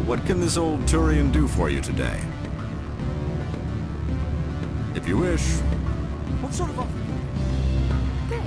What can this old Turian do for you today? If you wish. What sort of offer? Good.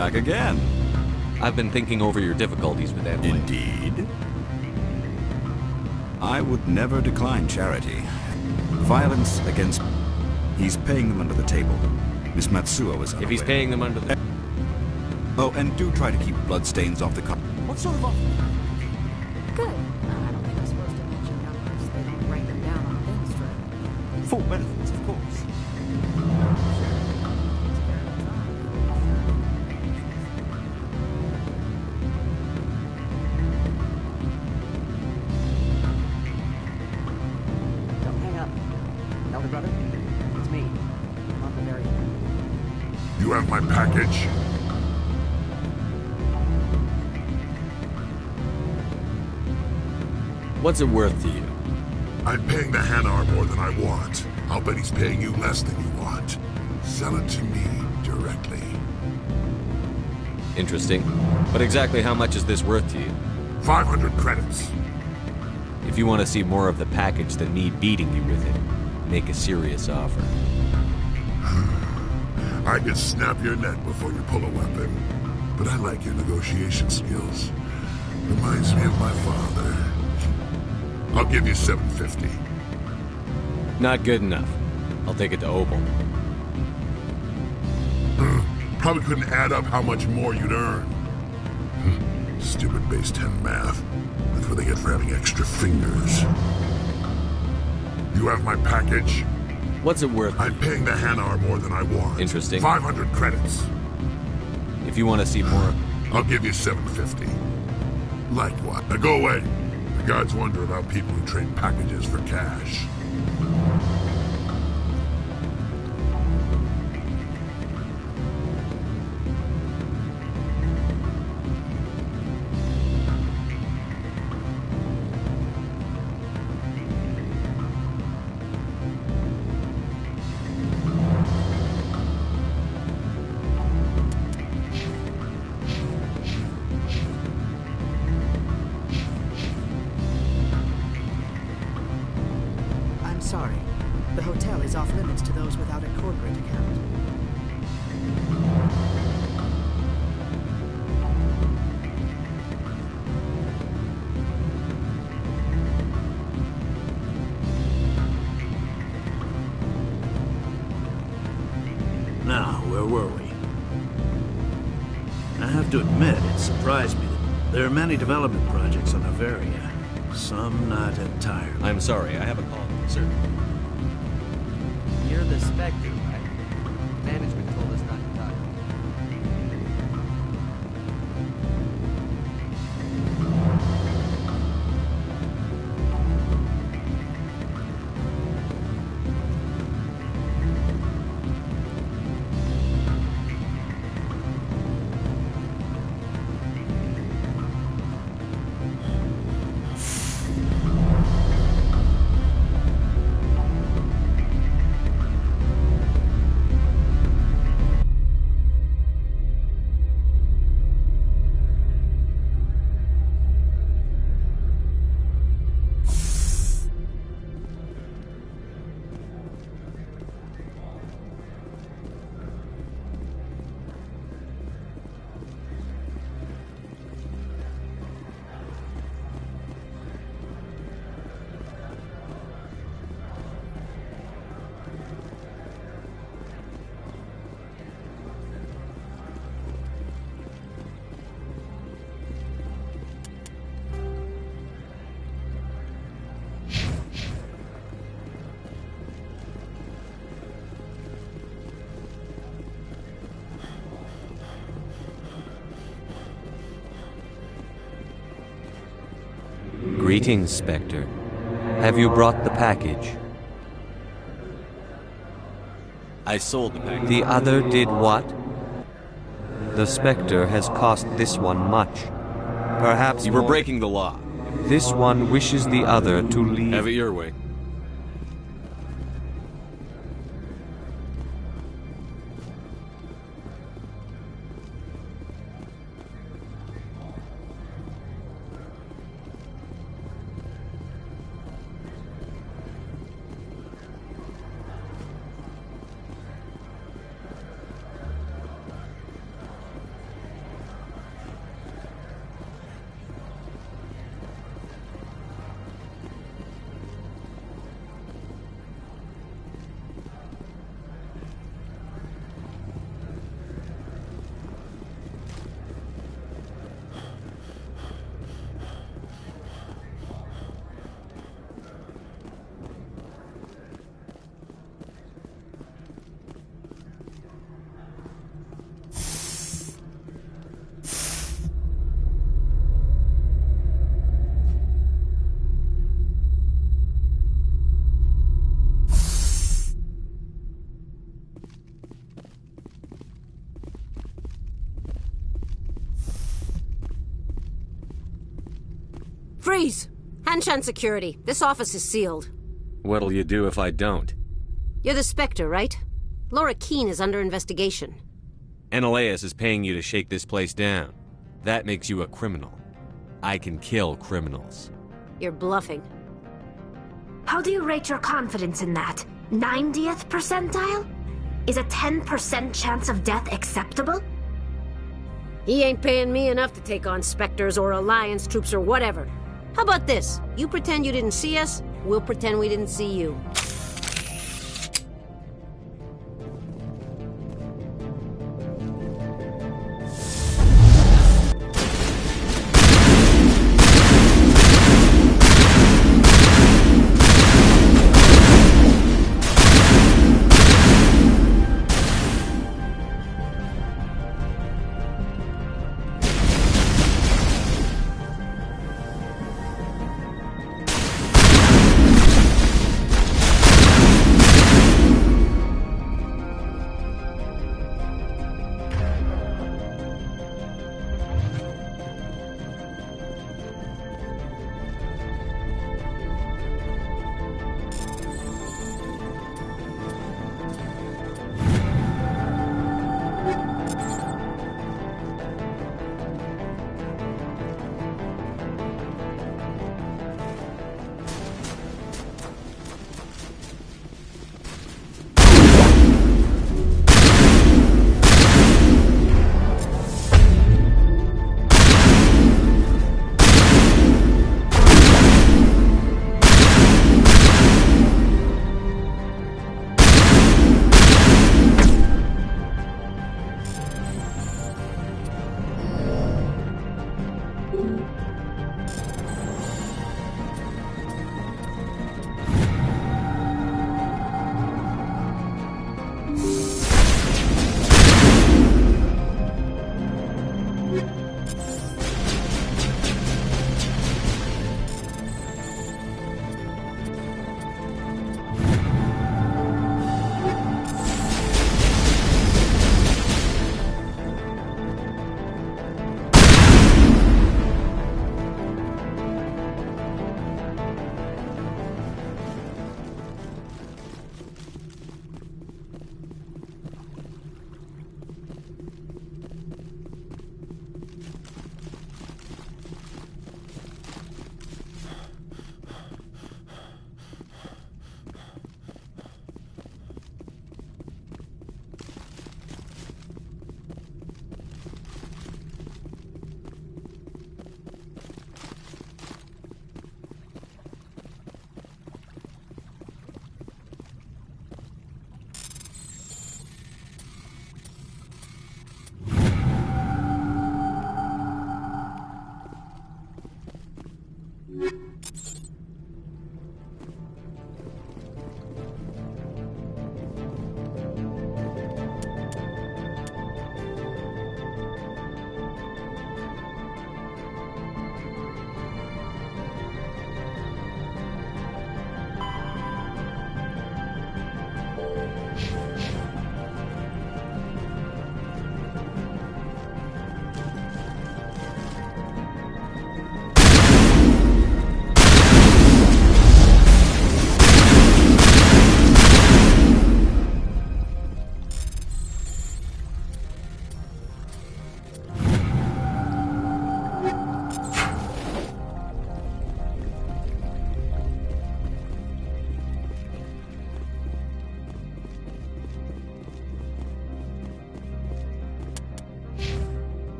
back again. I've been thinking over your difficulties with Emily. Indeed. I would never decline charity. Violence against... He's paying them under the table. Miss Matsuo was unaware. If he's paying them under the... Oh, and do try to keep bloodstains off the car. What sort of offer? Good. I don't think I'm supposed to mention numbers. They don't write them down on thin strip. Full benefits, of course. Don't hang up. Elder brother, it's me. I'm on the very end. You have my package? What's it worth to you? I'm paying the Hanar more than I want. I'll bet he's paying you less than you want. Sell it to me directly. Interesting. But exactly how much is this worth to you? 500 credits. If you want to see more of the package than me beating you with it, make a serious offer. I could snap your neck before you pull a weapon. But I like your negotiation skills. Reminds me of my father. I'll give you 750. Not good enough. I'll take it to Opal. Probably couldn't add up how much more you'd earn. Stupid base 10 math. That's what they get for having extra fingers. You have my package? What's it worth? I'm paying the Hanar more than I want. Interesting. 500 credits. If you want to see more... I'll give you 750. Like what? Now go away. The guards wonder about people who trade packages for cash. Sorry. The hotel is off limits to those without a corporate account. Now, where were we? I have to admit, it surprised me that there are many development projects on Averia. Some not entirely. I'm sorry, I have a call. Sir. You're the Spectre, right? Management told us not to talk. Greetings, Spectre. Have you brought the package? I sold the package. The other did what? The Spectre has cost this one much. Perhaps You were more. breaking the law. This one wishes the other to leave. Have it your way. Freeze! Hanshan security. This office is sealed. What'll you do if I don't? You're the Spectre, right? Laura Keene is under investigation. Ananias is paying you to shake this place down. That makes you a criminal. I can kill criminals. You're bluffing. How do you rate your confidence in that? 90th percentile? Is a 10% chance of death acceptable? He ain't paying me enough to take on Spectres or Alliance troops or whatever. How about this? You pretend you didn't see us, we'll pretend we didn't see you.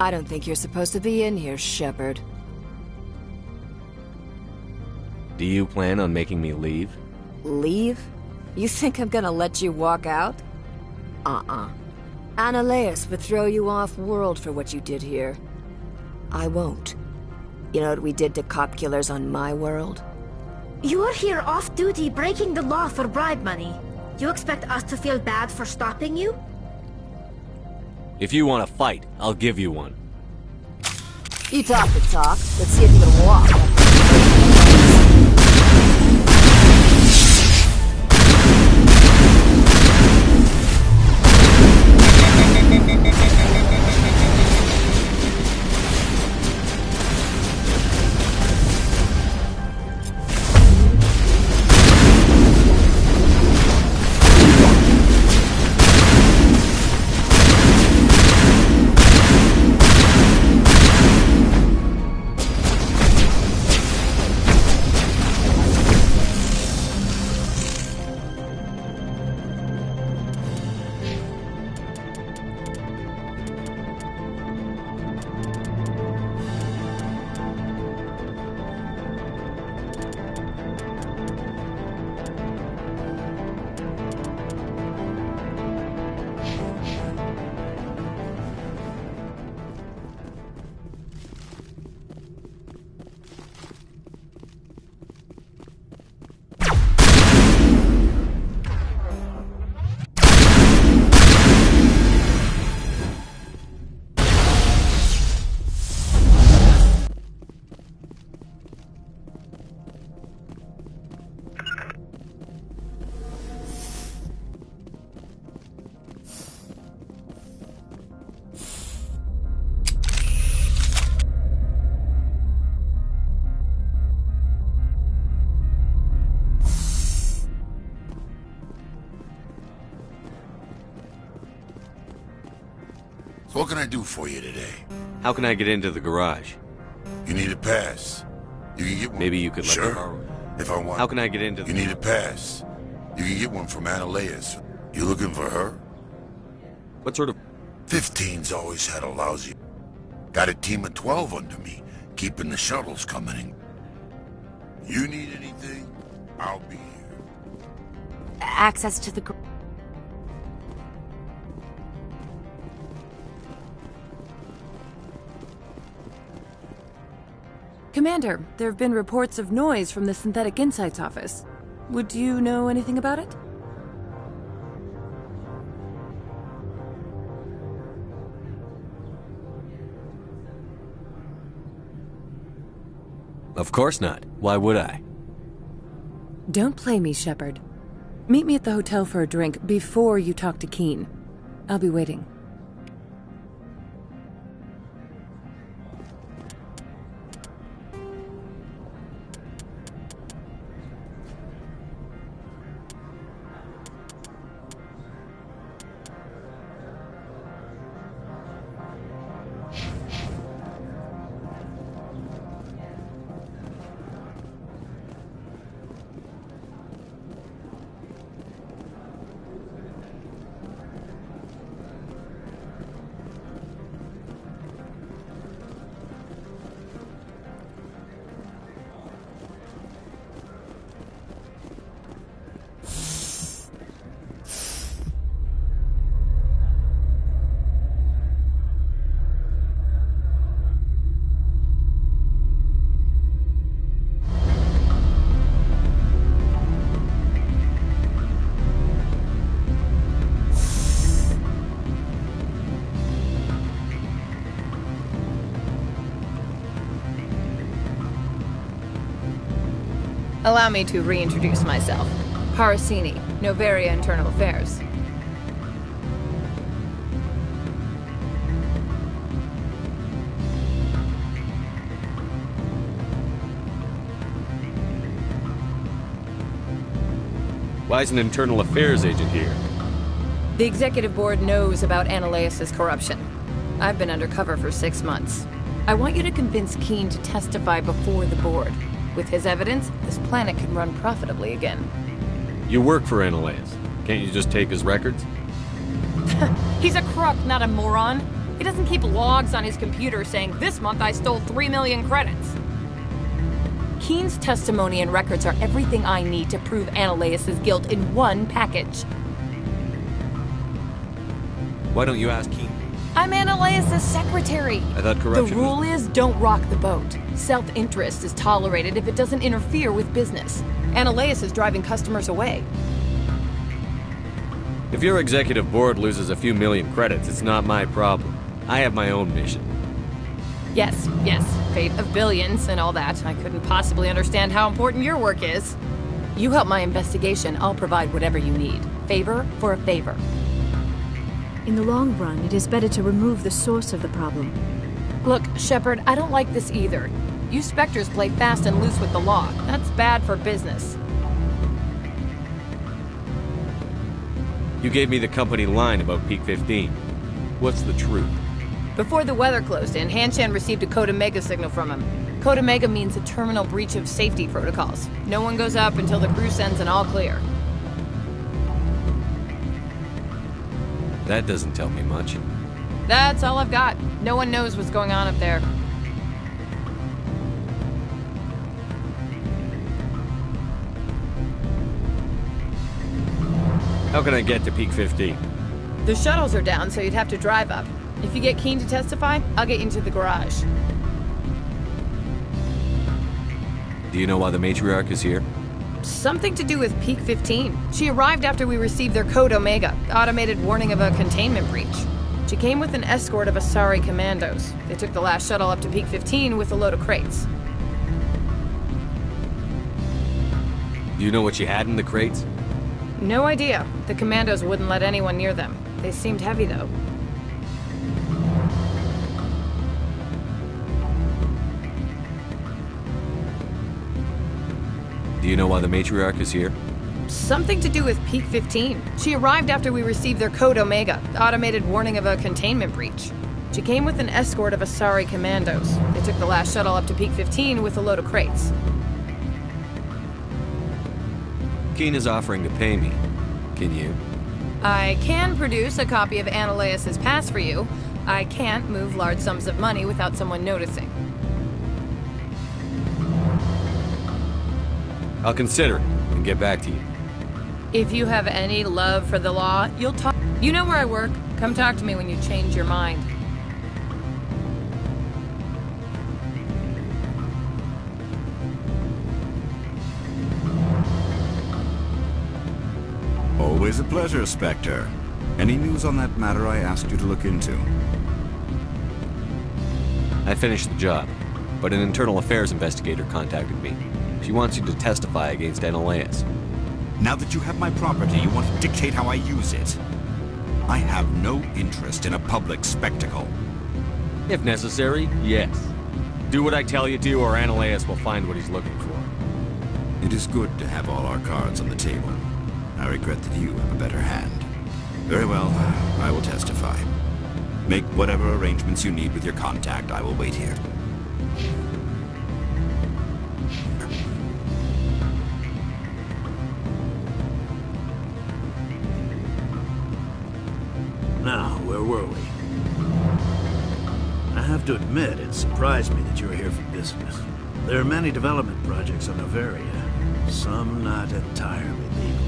I don't think you're supposed to be in here, Shepard. Do you plan on making me leave? Leave? You think I'm gonna let you walk out? Ananias would throw you off-world for what you did here. I won't. You know what we did to cop killers on my world? You're here off-duty breaking the law for bribe money. You expect us to feel bad for stopping you? If you want to fight, I'll give you one. You talk the talk. Let's see if you can walk. So what can I do for you today? How can I get into the garage? You need a pass. You can get one. Maybe you could let me Sure. borrow it. If I want. How can I get into the... You need a pass. You can get one from Ananias. You looking for her? What sort of... 15's always had a lousy... Got a team of 12 under me, keeping the shuttles coming in. You need anything? I'll be here. Access to the... Commander, there have been reports of noise from the Synthetic Insights office. Would you know anything about it? Of course not. Why would I? Don't play me, Shepard. Meet me at the hotel for a drink before you talk to Keen. I'll be waiting. Allow me to reintroduce myself. Harasini, Novaria Internal Affairs. Why is an internal affairs agent here? The executive board knows about Ananias' corruption. I've been undercover for 6 months. I want you to convince Keen to testify before the board. With his evidence, this planet can run profitably again. You work for Ananias. Can't you just take his records? He's a crook, not a moron. He doesn't keep logs on his computer saying, "This month I stole 3 million credits." Keen's testimony and records are everything I need to prove Ananias' guilt in one package. Why don't you ask Keen? I'm Ananias' secretary. I thought corruption The rule is don't rock the boat. Self-interest is tolerated if it doesn't interfere with business. Ananias is driving customers away. If your executive board loses a few million credits, it's not my problem. I have my own mission. Yes, fate of billions and all that. I couldn't possibly understand how important your work is. You help my investigation, I'll provide whatever you need. Favor for a favor. In the long run, it is better to remove the source of the problem. Look, Shepard, I don't like this either. You Spectres play fast and loose with the law. That's bad for business. You gave me the company line about Peak 15. What's the truth? Before the weather closed in, Hanshan received a Code Omega signal from him. Code Omega means a terminal breach of safety protocols. No one goes up until the crew sends an all clear. That doesn't tell me much. That's all I've got. No one knows what's going on up there. How can I get to Peak 15? The shuttles are down, so you'd have to drive up. If you get Keen to testify, I'll get you into the garage. Do you know why the matriarch is here? Something to do with Peak 15. She arrived after we received their Code Omega, automated warning of a containment breach. She came with an escort of Asari commandos. They took the last shuttle up to Peak 15 with a load of crates. Do you know what she had in the crates? No idea. The commandos wouldn't let anyone near them. They seemed heavy, though. Do you know why the matriarch is here? Something to do with Peak 15. She arrived after we received their Code Omega, automated warning of a containment breach. She came with an escort of Asari commandos. They took the last shuttle up to Peak 15 with a load of crates. Keen is offering to pay me. Can you? I can produce a copy of Ananias' pass for you. I can't move large sums of money without someone noticing. I'll consider it and get back to you. If you have any love for the law, you'll talk. You know where I work. Come talk to me when you change your mind. Always a pleasure, Spectre. Any news on that matter I asked you to look into? I finished the job, but an internal affairs investigator contacted me. She wants you to testify against Ananias. Now that you have my property, you want to dictate how I use it. I have no interest in a public spectacle. If necessary, yes. Do what I tell you to, or Ananias will find what he's looking for. It is good to have all our cards on the table. I regret that you have a better hand. Very well, I will testify. Make whatever arrangements you need with your contact. I will wait here. Now, where were we? I have to admit, it surprised me that you were here for business. There are many development projects on Noveria, some not entirely legal.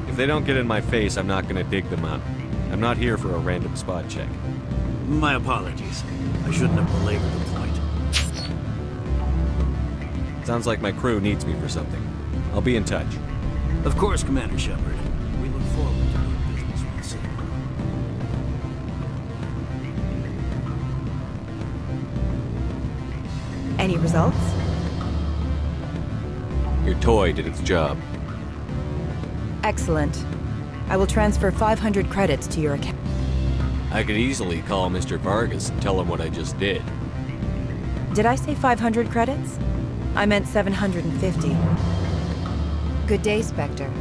If they don't get in my face, I'm not gonna dig them up. I'm not here for a random spot check. My apologies. I shouldn't have belabored the point. Sounds like my crew needs me for something. I'll be in touch. Of course, Commander Shepard. We look forward to doing business with the city. Any results? Your toy did its job. Excellent. I will transfer 500 credits to your account. I could easily call Mr. Vargas and tell him what I just did. Did I say 500 credits? I meant 750. Good day, Spectre.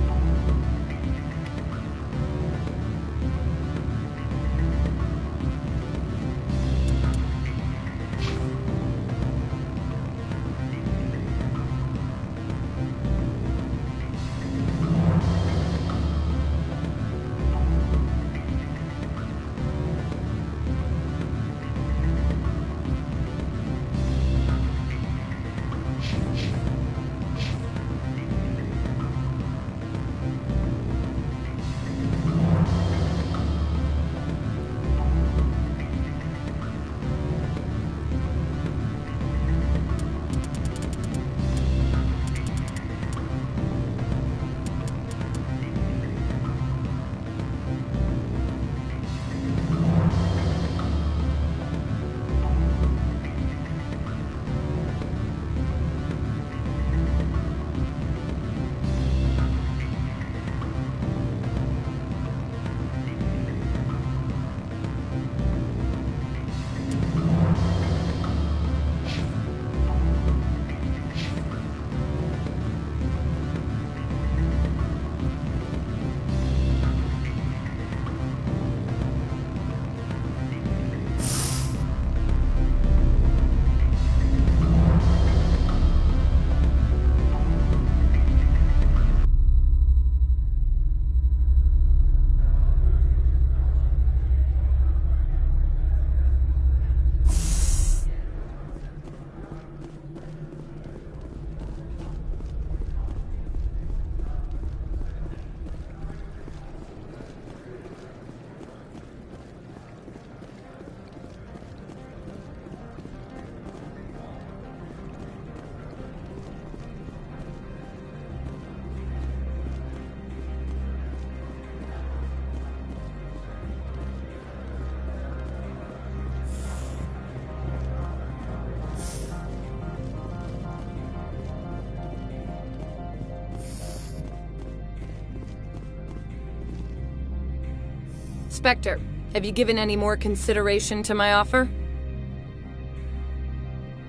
Spectre, have you given any more consideration to my offer?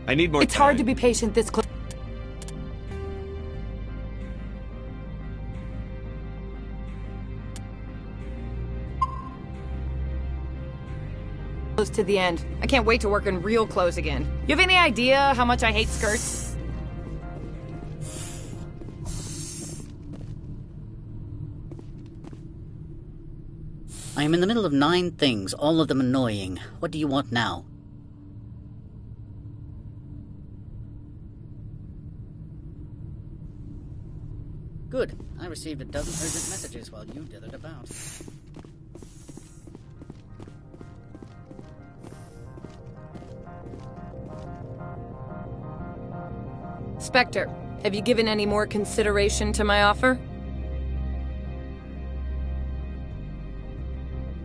I need more It's time. hard to be patient this close. Close to the end. I can't wait to work in real clothes again. You have any idea how much I hate skirts? I am in the middle of 9 things, all of them annoying. What do you want now? Good. I received a dozen urgent messages while you dithered about. Spectre, have you given any more consideration to my offer?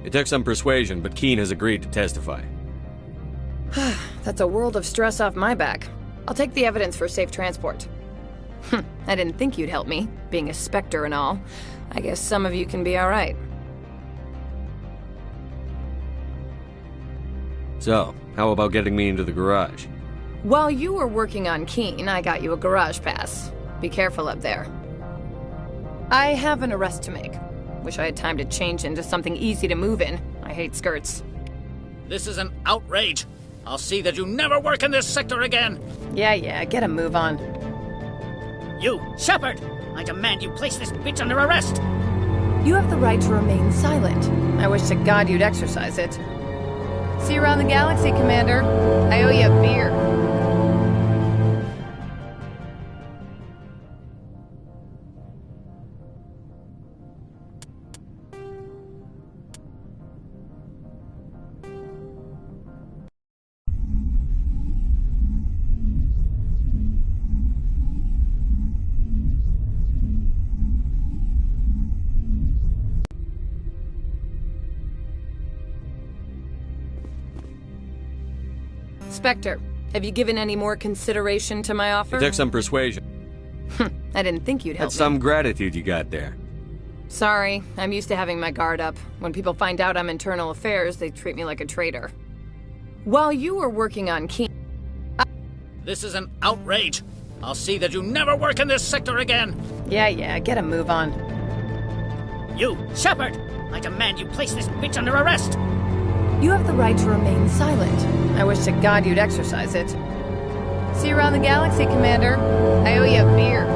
It took some persuasion, but Keene has agreed to testify. That's a world of stress off my back. I'll take the evidence for safe transport. I didn't think you'd help me, being a Spectre and all. I guess some of you can be alright. So, how about getting me into the garage? While you were working on Keene, I got you a garage pass. Be careful up there. I have an arrest to make. Wish I had time to change into something easy to move in. I hate skirts. This is an outrage. I'll see that you never work in this sector again. Yeah, get a move on. You, Shepard! I demand you place this bitch under arrest! You have the right to remain silent. I wish to God you'd exercise it. See you around the galaxy, Commander. I owe you a beer. Spectre, have you given any more consideration to my offer? It took some persuasion. I didn't think you'd help That's me. some gratitude you got there. Sorry, I'm used to having my guard up. When people find out I'm internal affairs, they treat me like a traitor. While you were working on Keene... This is an outrage. I'll see that you never work in this sector again. Yeah, get a move on. You, Shepard! I demand you place this bitch under arrest! You have the right to remain silent. I wish to God you'd exercise it. See you around the galaxy, Commander. I owe you a beer.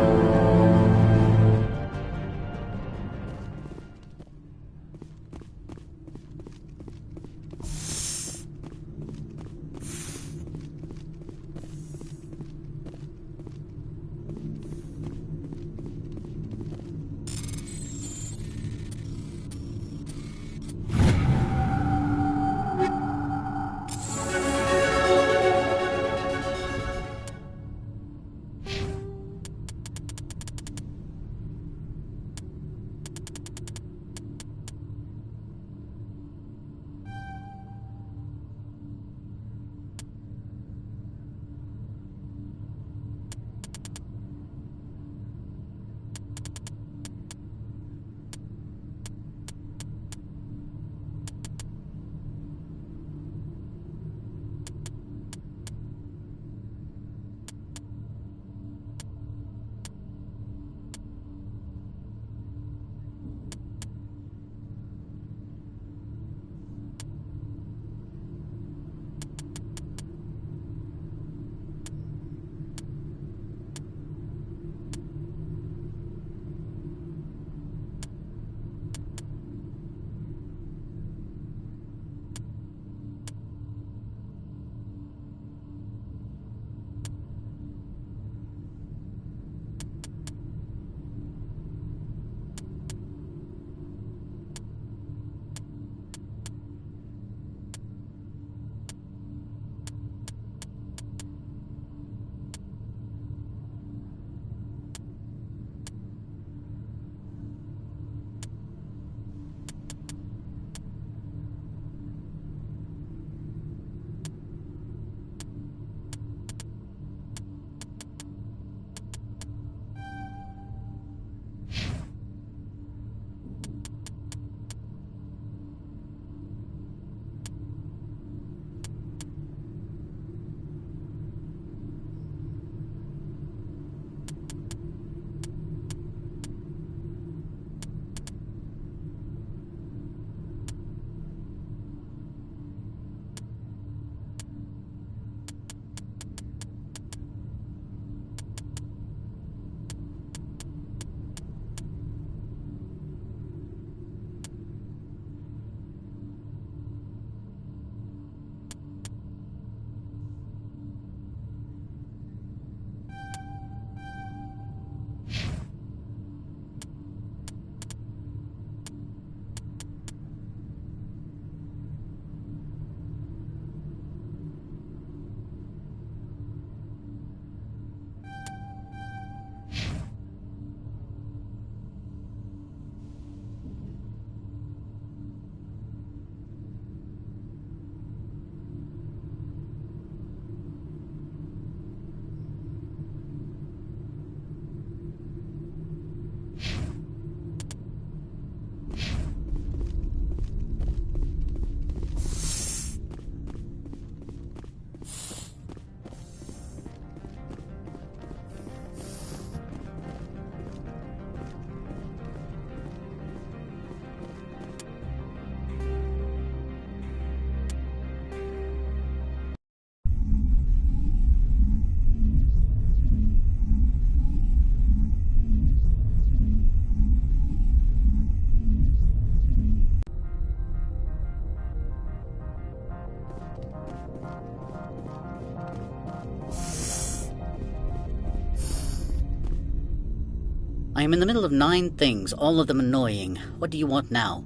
I am in the middle of 9 things, all of them annoying. What do you want now?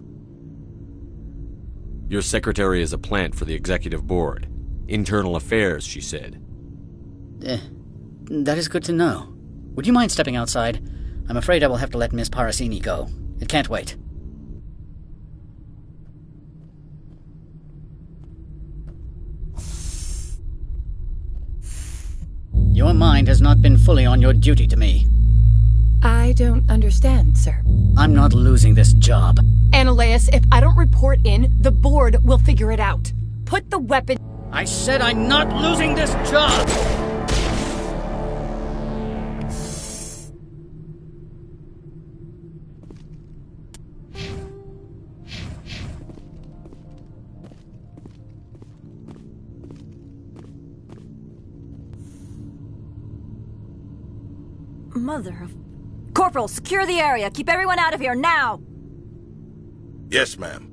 Your secretary is a plant for the executive board. Internal affairs, she said. That is good to know. Would you mind stepping outside? I'm afraid I will have to let Miss Parasini go. It can't wait. Your mind has not been fully on your duty to me. I don't understand, sir. I'm not losing this job. Ananias, if I don't report in, the board will figure it out. Put the weapon... I said I'm not losing this job! Mother of... Corporal, secure the area. Keep everyone out of here, now! Yes, ma'am.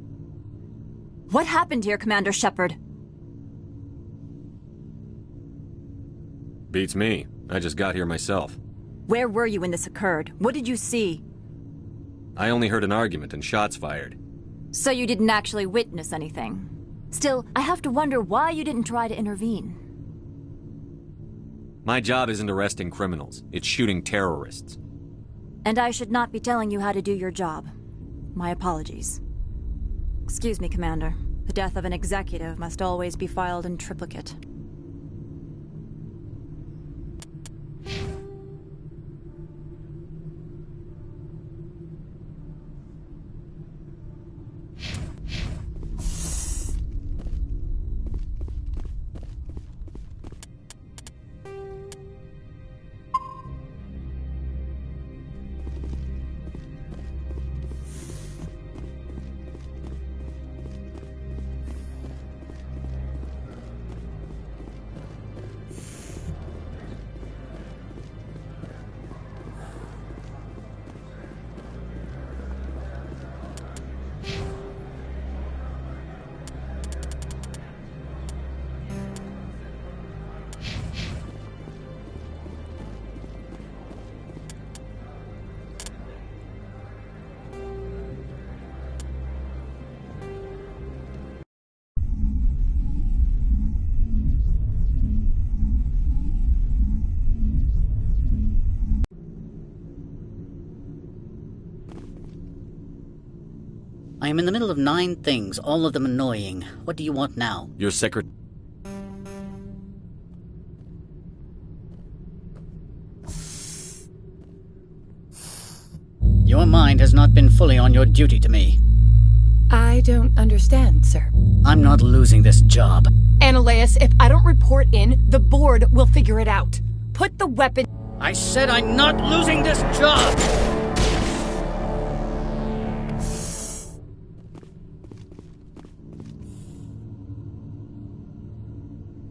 What happened here, Commander Shepard? Beats me. I just got here myself. Where were you when this occurred? What did you see? I only heard an argument and shots fired. So you didn't actually witness anything. Still, I have to wonder why you didn't try to intervene. My job isn't arresting criminals. It's shooting terrorists. And I should not be telling you how to do your job. My apologies. Excuse me, Commander. The death of an executive must always be filed in triplicate. I am in the middle of 9 things, all of them annoying. What do you want now? Your secretary... Your mind has not been fully on your duty to me. I don't understand, sir. I'm not losing this job. Ananias, if I don't report in, the board will figure it out. Put the weapon... I said I'm not losing this job!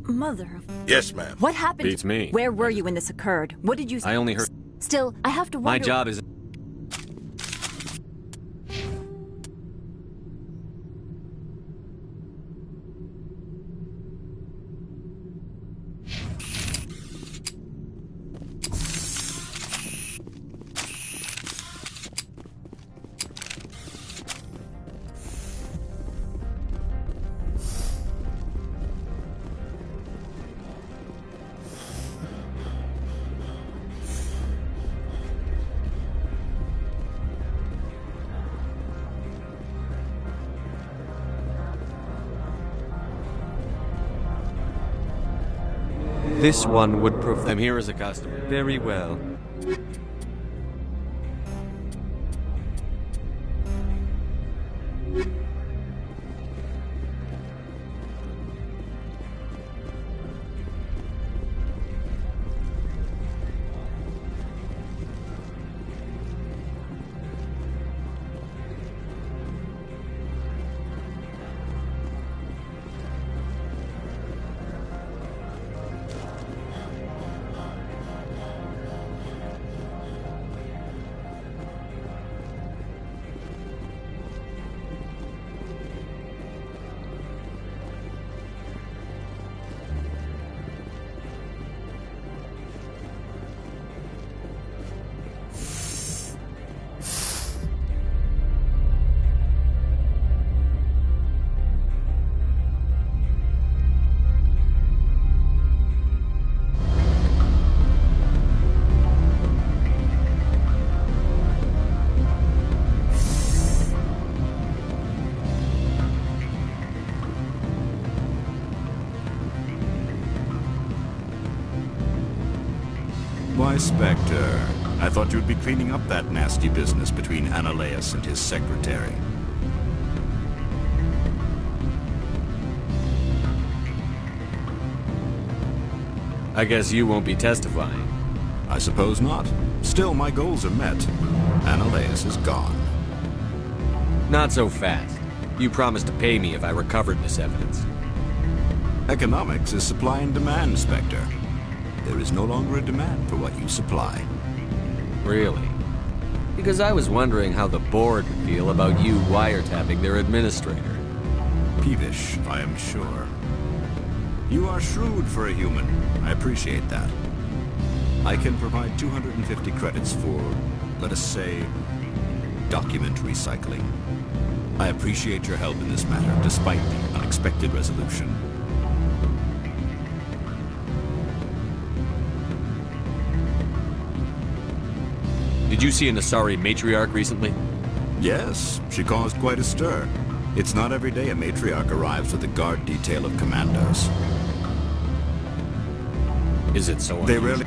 Mother of... Yes, ma'am. What happened? Beats me. Where were you when this occurred? What did you... I only heard... Still, I have to wonder... My job is... This one would prefer... I'm here as a customer. Very well. Why, Spectre? I thought you'd be cleaning up that nasty business between Analeus and his secretary. I guess you won't be testifying. I suppose not. Still, my goals are met. Analeus is gone. Not so fast. You promised to pay me if I recovered this evidence. Economics is supply and demand, Spectre. There is no longer a demand for what you supply. Really? Because I was wondering how the board would feel about you wiretapping their administrator. Peevish, I am sure. You are shrewd for a human. I appreciate that. I can provide 250 credits for, let us say, document recycling. I appreciate your help in this matter, despite the unexpected resolution. Did you see an Asari matriarch recently? Yes, she caused quite a stir. It's not every day a matriarch arrives with a guard detail of commandos. Is it so? They rarely...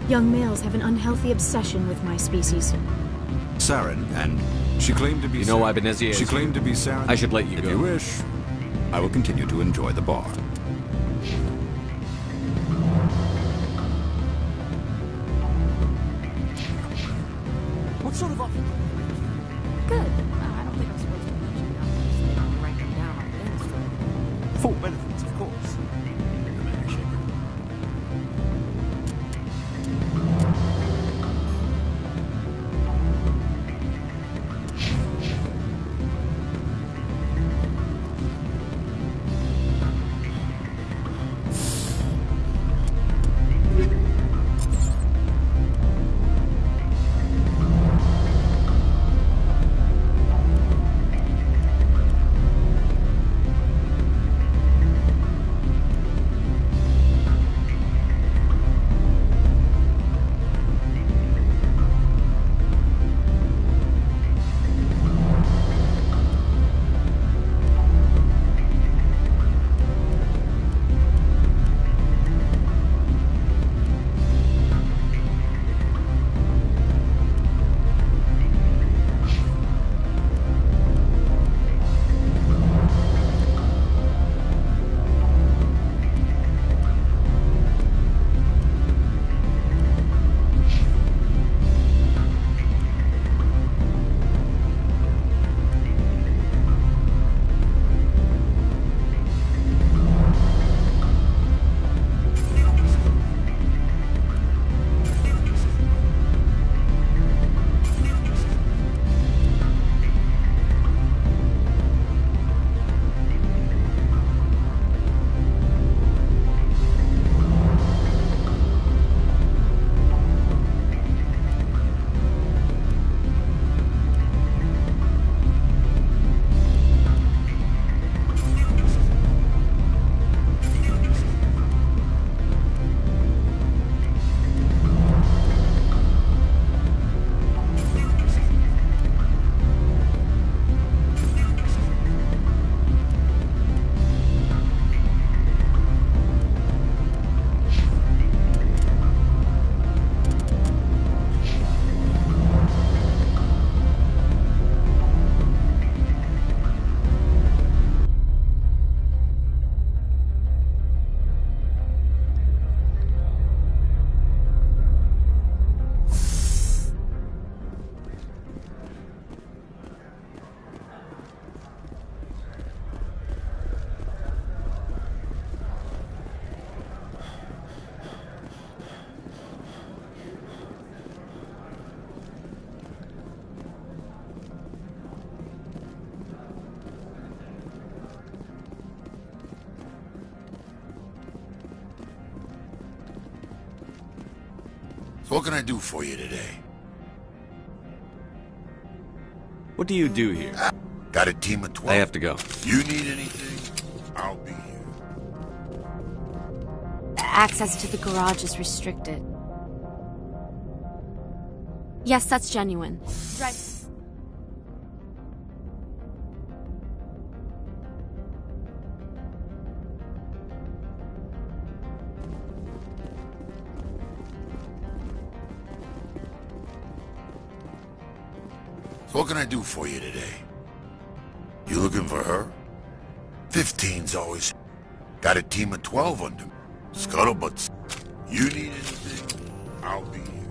Young males have an unhealthy obsession with my species. Saren, and she claimed to be... You know why Benezia is She claimed to be Saren. I should let you go. If you wish, I will continue to enjoy the bar. What sort of offer did they make you? Good. I don't think I'm supposed to mention numbers. They don't write them down on the instrument. Full benefits, of course. Commander Shepard. So what can I do for you today? What do you do here? Got a team of 12. I have to go. You need anything? I'll be here. Access to the garage is restricted. Yes, that's genuine. Right. What can I do for you today? You looking for her? 15's always... Got a team of 12 under me. Scuttlebutts. You need anything, I'll be here.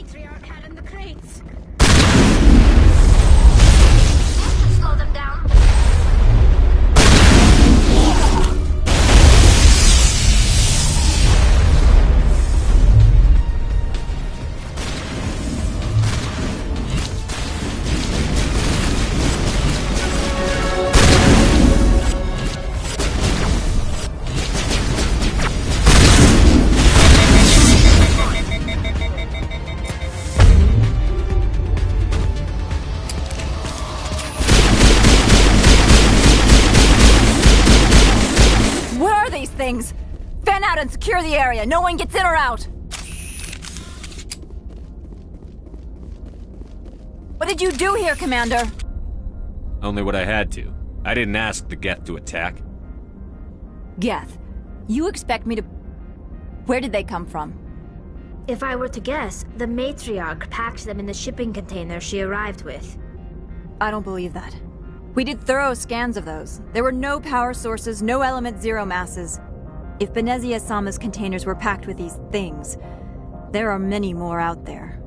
matriarch had in the crates. Slow them down. Things. Fan out and secure the area. No one gets in or out. What did you do here, Commander? Only what I had to. I didn't ask the Geth to attack. Geth? You expect me to... Where did they come from? If I were to guess, the matriarch packed them in the shipping container she arrived with. I don't believe that. We did thorough scans of those. There were no power sources, no element zero masses. If Benezia Sama's containers were packed with these things, there are many more out there.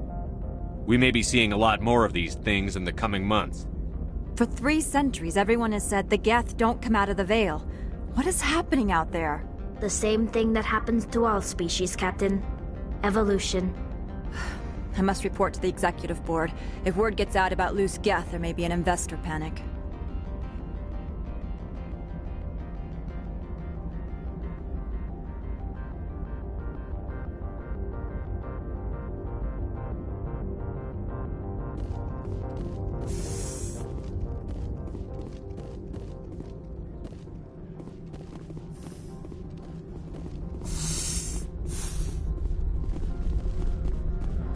We may be seeing a lot more of these things in the coming months. For 3 centuries, everyone has said the Geth don't come out of the Veil. What is happening out there? The same thing that happens to all species, Captain. Evolution. I must report to the Executive Board. If word gets out about loose Geth, there may be an investor panic.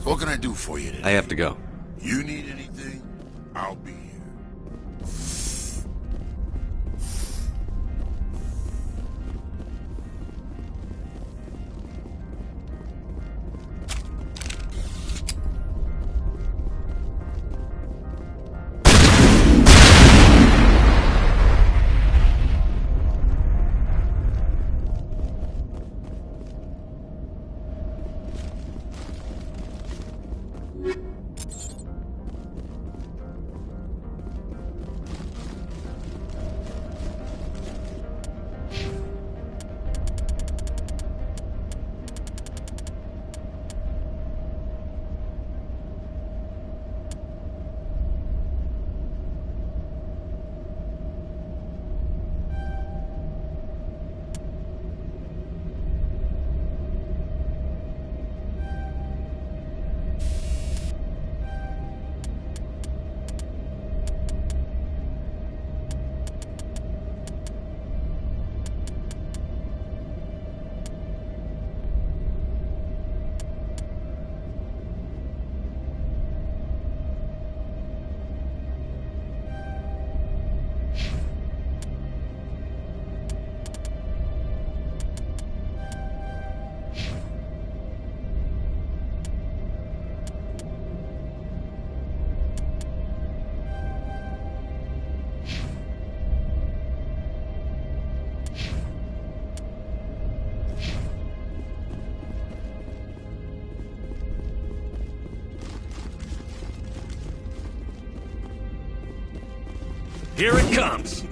What can I do for you today? I have to go. You need anything? I'll be here. Here it comes!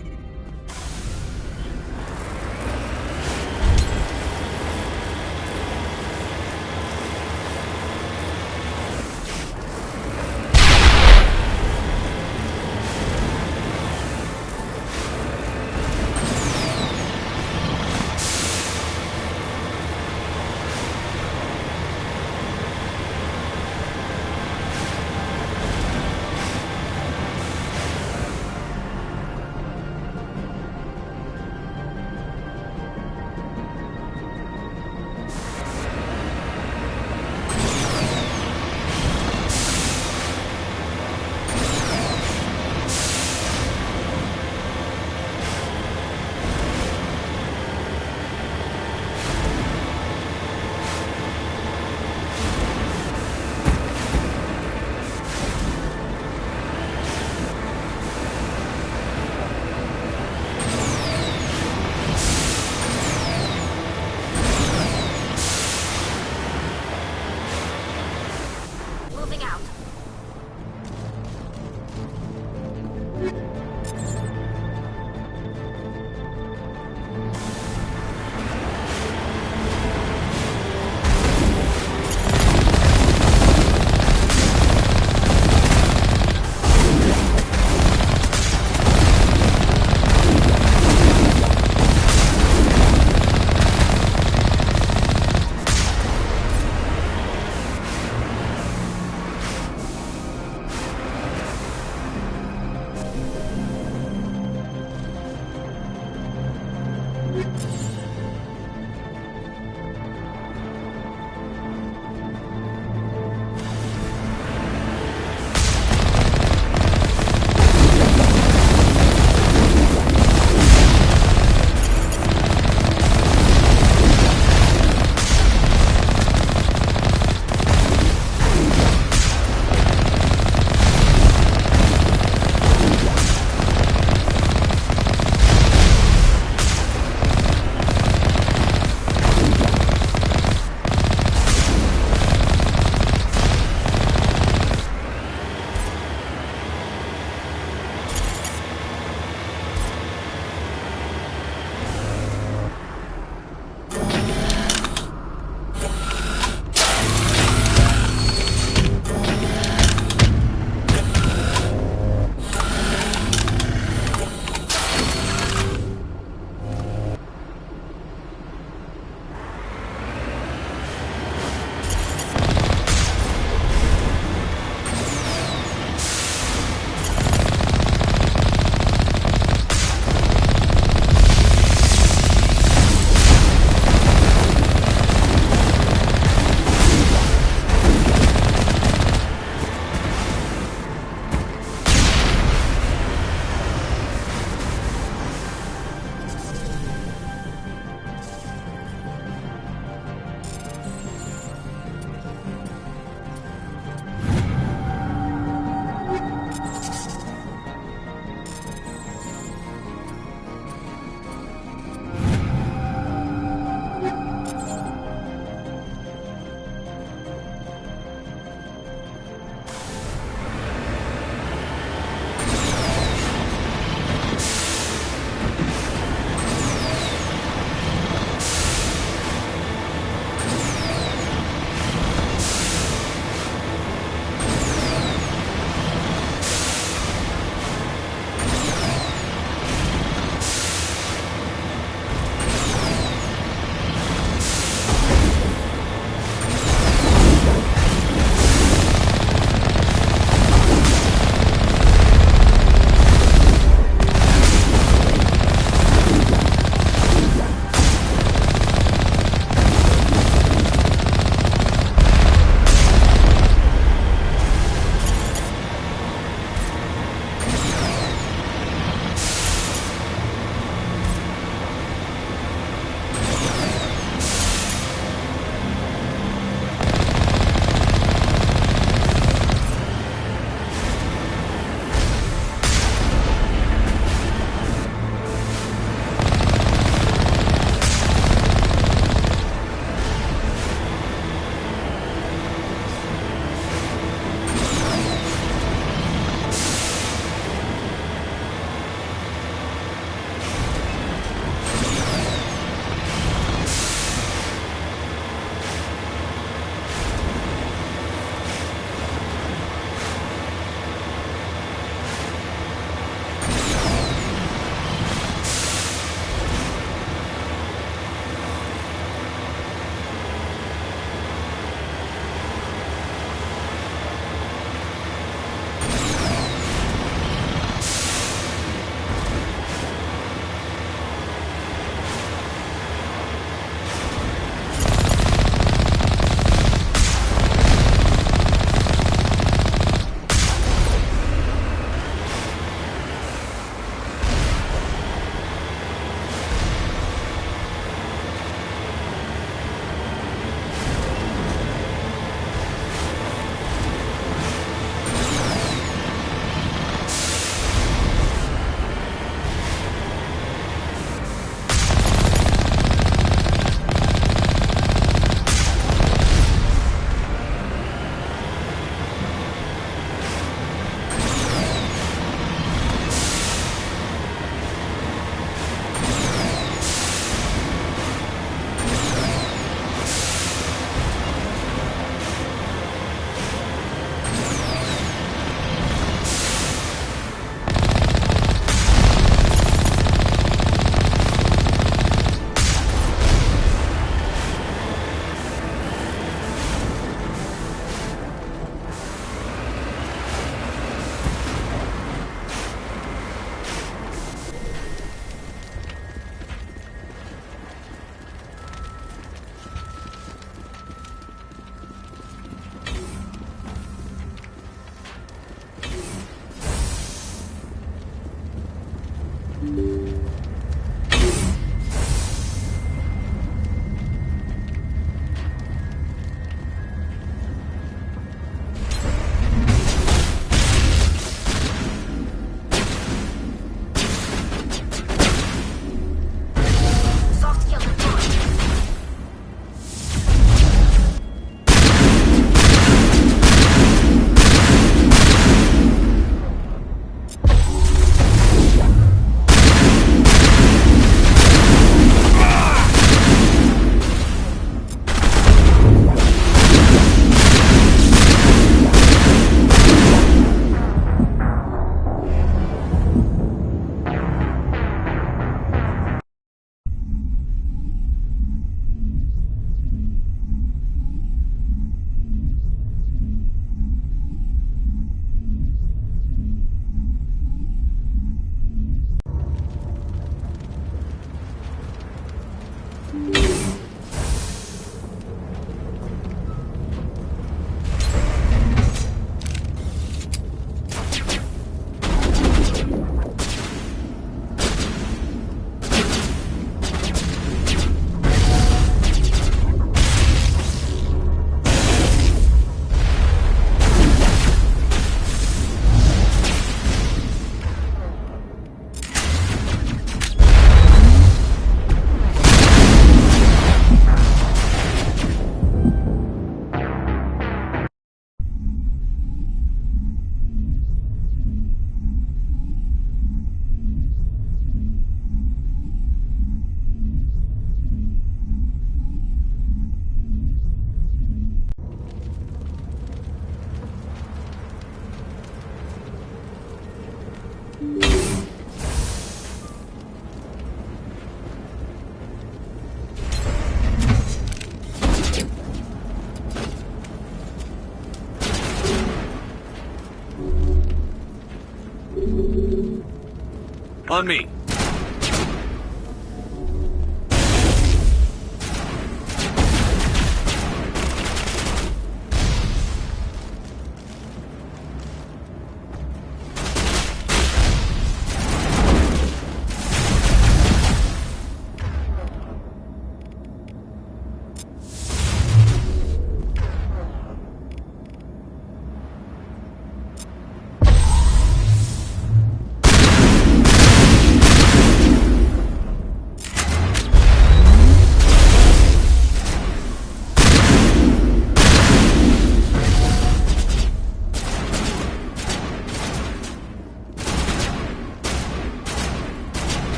On me.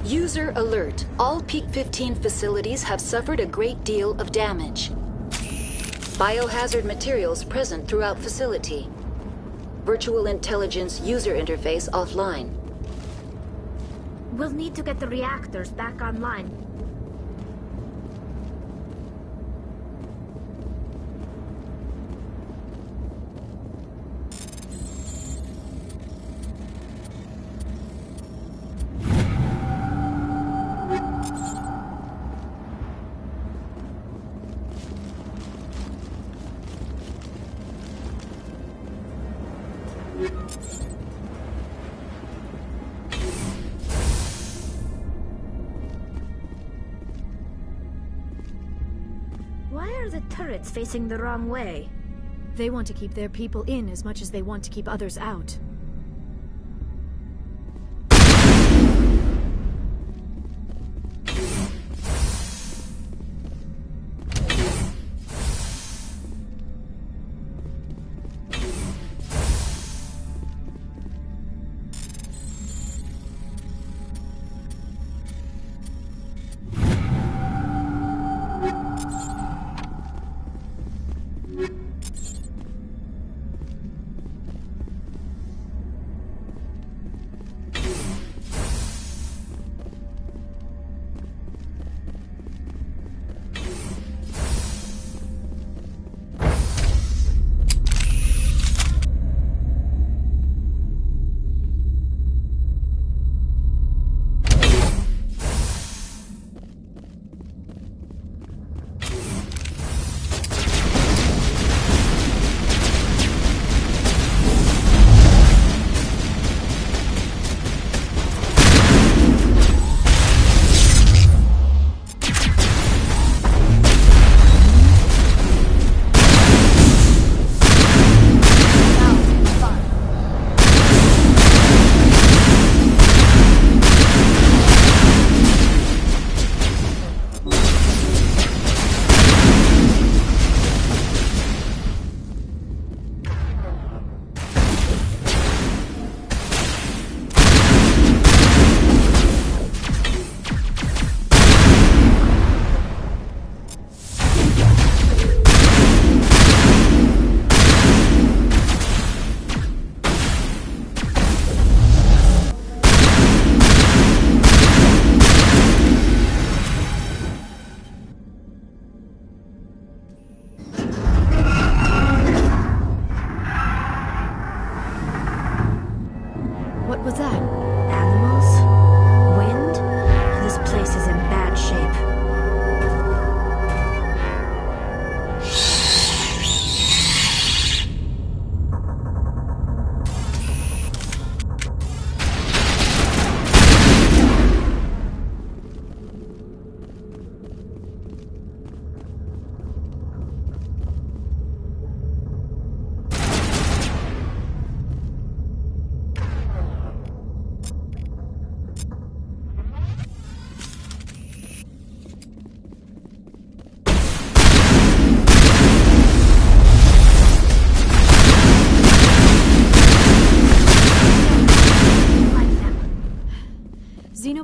User alert. All Peak 15 facilities have suffered a great deal of damage. Biohazard materials present throughout facility. Virtual intelligence user interface offline. We'll need to get the reactors back online. Why are the turrets facing the wrong way? They want to keep their people in as much as they want to keep others out.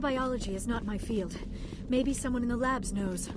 Nanobiology is not my field. Maybe someone in the labs knows.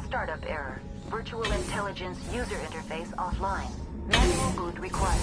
Startup error. Virtual intelligence user interface offline. Manual boot required.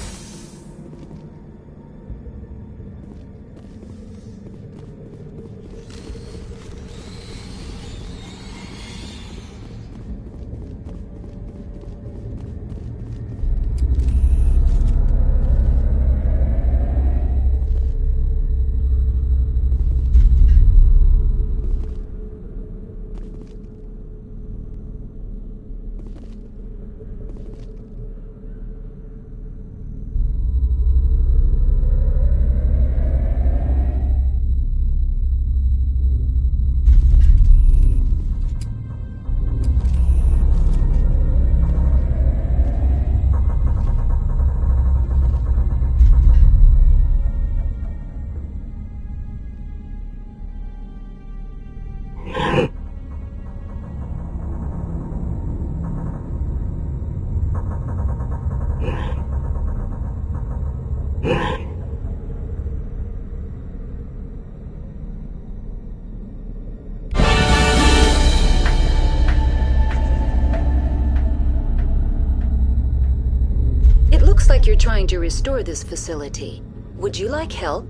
You're trying to restore this facility. Would you like help?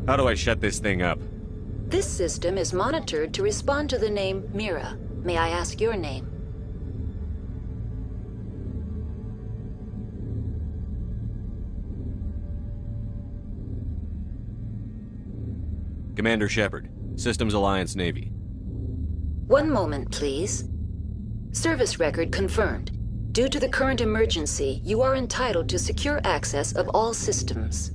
How do I shut this thing up? This system is monitored to respond to the name Mira. May I ask your name? Commander Shepard, Systems Alliance Navy. One moment, please. Service record confirmed. Due to the current emergency, you are entitled to secure access of all systems.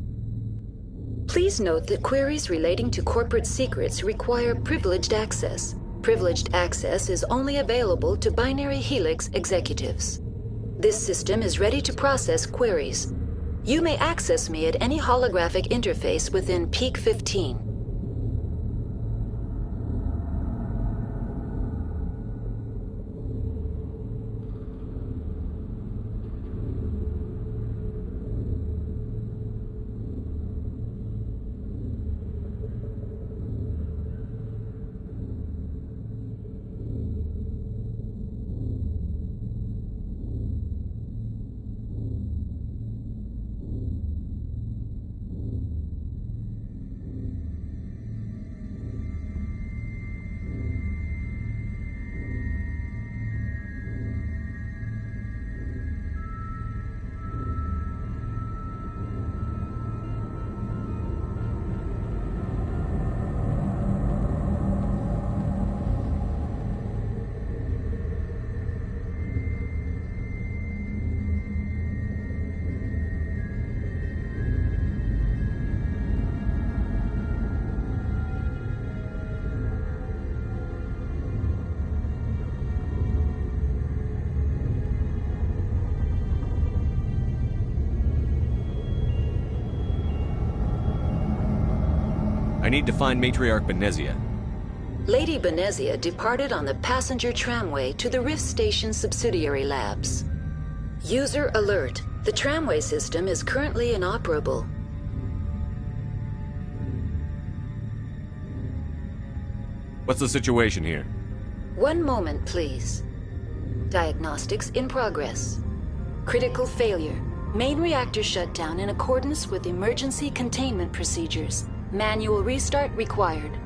Please note that queries relating to corporate secrets require privileged access. Privileged access is only available to Binary Helix executives. This system is ready to process queries. You may access me at any holographic interface within Peak 15. I need to find Matriarch Benezia. Lady Benezia departed on the passenger tramway to the Rift Station subsidiary labs. User alert. The tramway system is currently inoperable. What's the situation here? One moment, please. Diagnostics in progress. Critical failure. Main reactor shut down in accordance with emergency containment procedures. Manual restart required.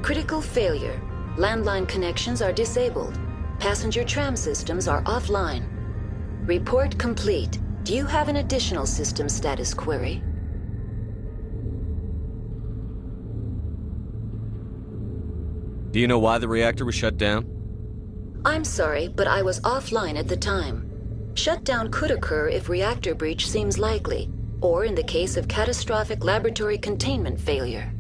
Critical failure. Landline connections are disabled. Passenger tram systems are offline. Report complete. Do you have an additional system status query? Do you know why the reactor was shut down? I'm sorry, but I was offline at the time. Shutdown could occur if reactor breach seems likely, or in the case of catastrophic laboratory containment failure.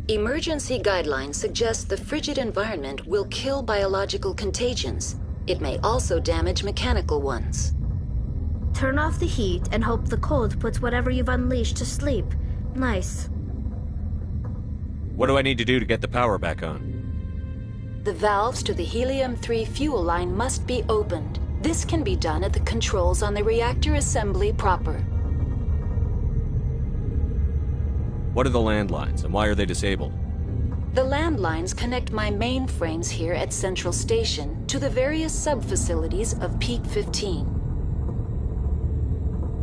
Emergency guidelines suggest the frigid environment will kill biological contagions. It may also damage mechanical ones. Turn off the heat and hope the cold puts whatever you've unleashed to sleep. Nice. What do I need to do to get the power back on? The valves to the helium-3 fuel line must be opened. This can be done at the controls on the reactor assembly proper. What are the landlines, and why are they disabled? The landlines connect my mainframes here at Central Station to the various sub-facilities of Peak 15.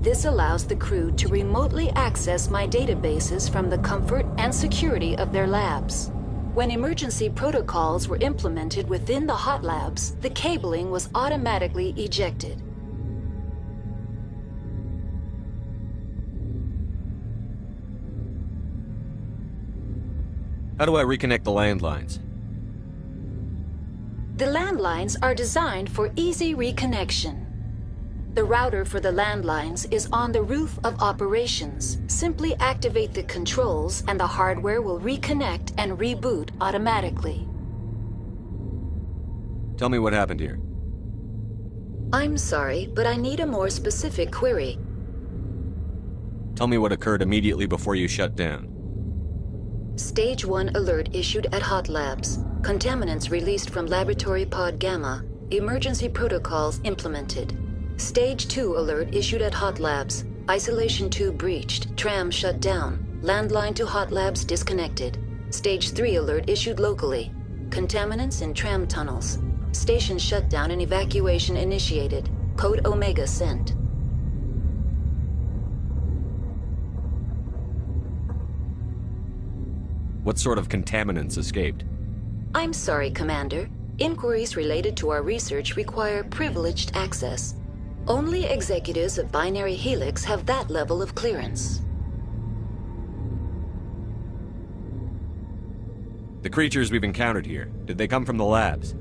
This allows the crew to remotely access my databases from the comfort and security of their labs. When emergency protocols were implemented within the hot labs, the cabling was automatically ejected. How do I reconnect the landlines? The landlines are designed for easy reconnection. The router for the landlines is on the roof of operations. Simply activate the controls and the hardware will reconnect and reboot automatically. Tell me what happened here. I'm sorry, but I need a more specific query. Tell me what occurred immediately before you shut down. Stage 1 alert issued at Hot Labs. Contaminants released from Laboratory Pod Gamma. Emergency protocols implemented. Stage 2 alert issued at Hot Labs. Isolation tube breached. Tram shut down. Landline to Hot Labs disconnected. Stage 3 alert issued locally. Contaminants in tram tunnels. Station shutdown and evacuation initiated. Code Omega sent. What sort of contaminants escaped? I'm sorry, Commander. Inquiries related to our research require privileged access. Only executives of Binary Helix have that level of clearance. The creatures we've encountered here, did they come from the labs?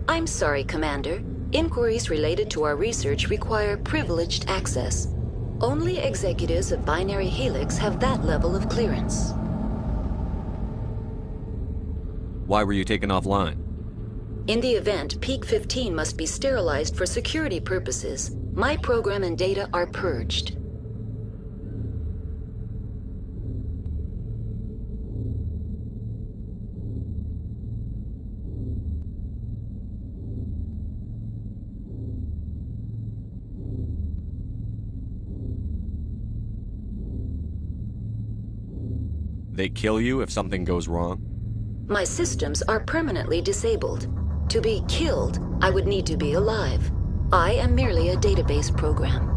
I'm sorry, Commander. Inquiries related to our research require privileged access. Only executives of Binary Helix have that level of clearance. Why were you taken offline? In the event, Peak 15 must be sterilized for security purposes. My program and data are purged. They kill you if something goes wrong? My systems are permanently disabled. To be killed, I would need to be alive. I am merely a database program.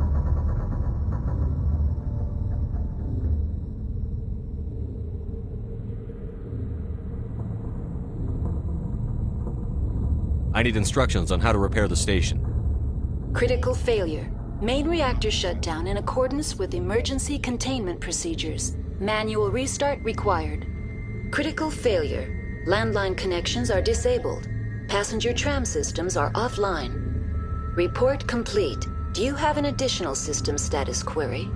I need instructions on how to repair the station. Critical failure. Main reactor shut down in accordance with emergency containment procedures. Manual restart required. Critical failure. Landline connections are disabled. Passenger tram systems are offline. Report complete. Do you have an additional system status query?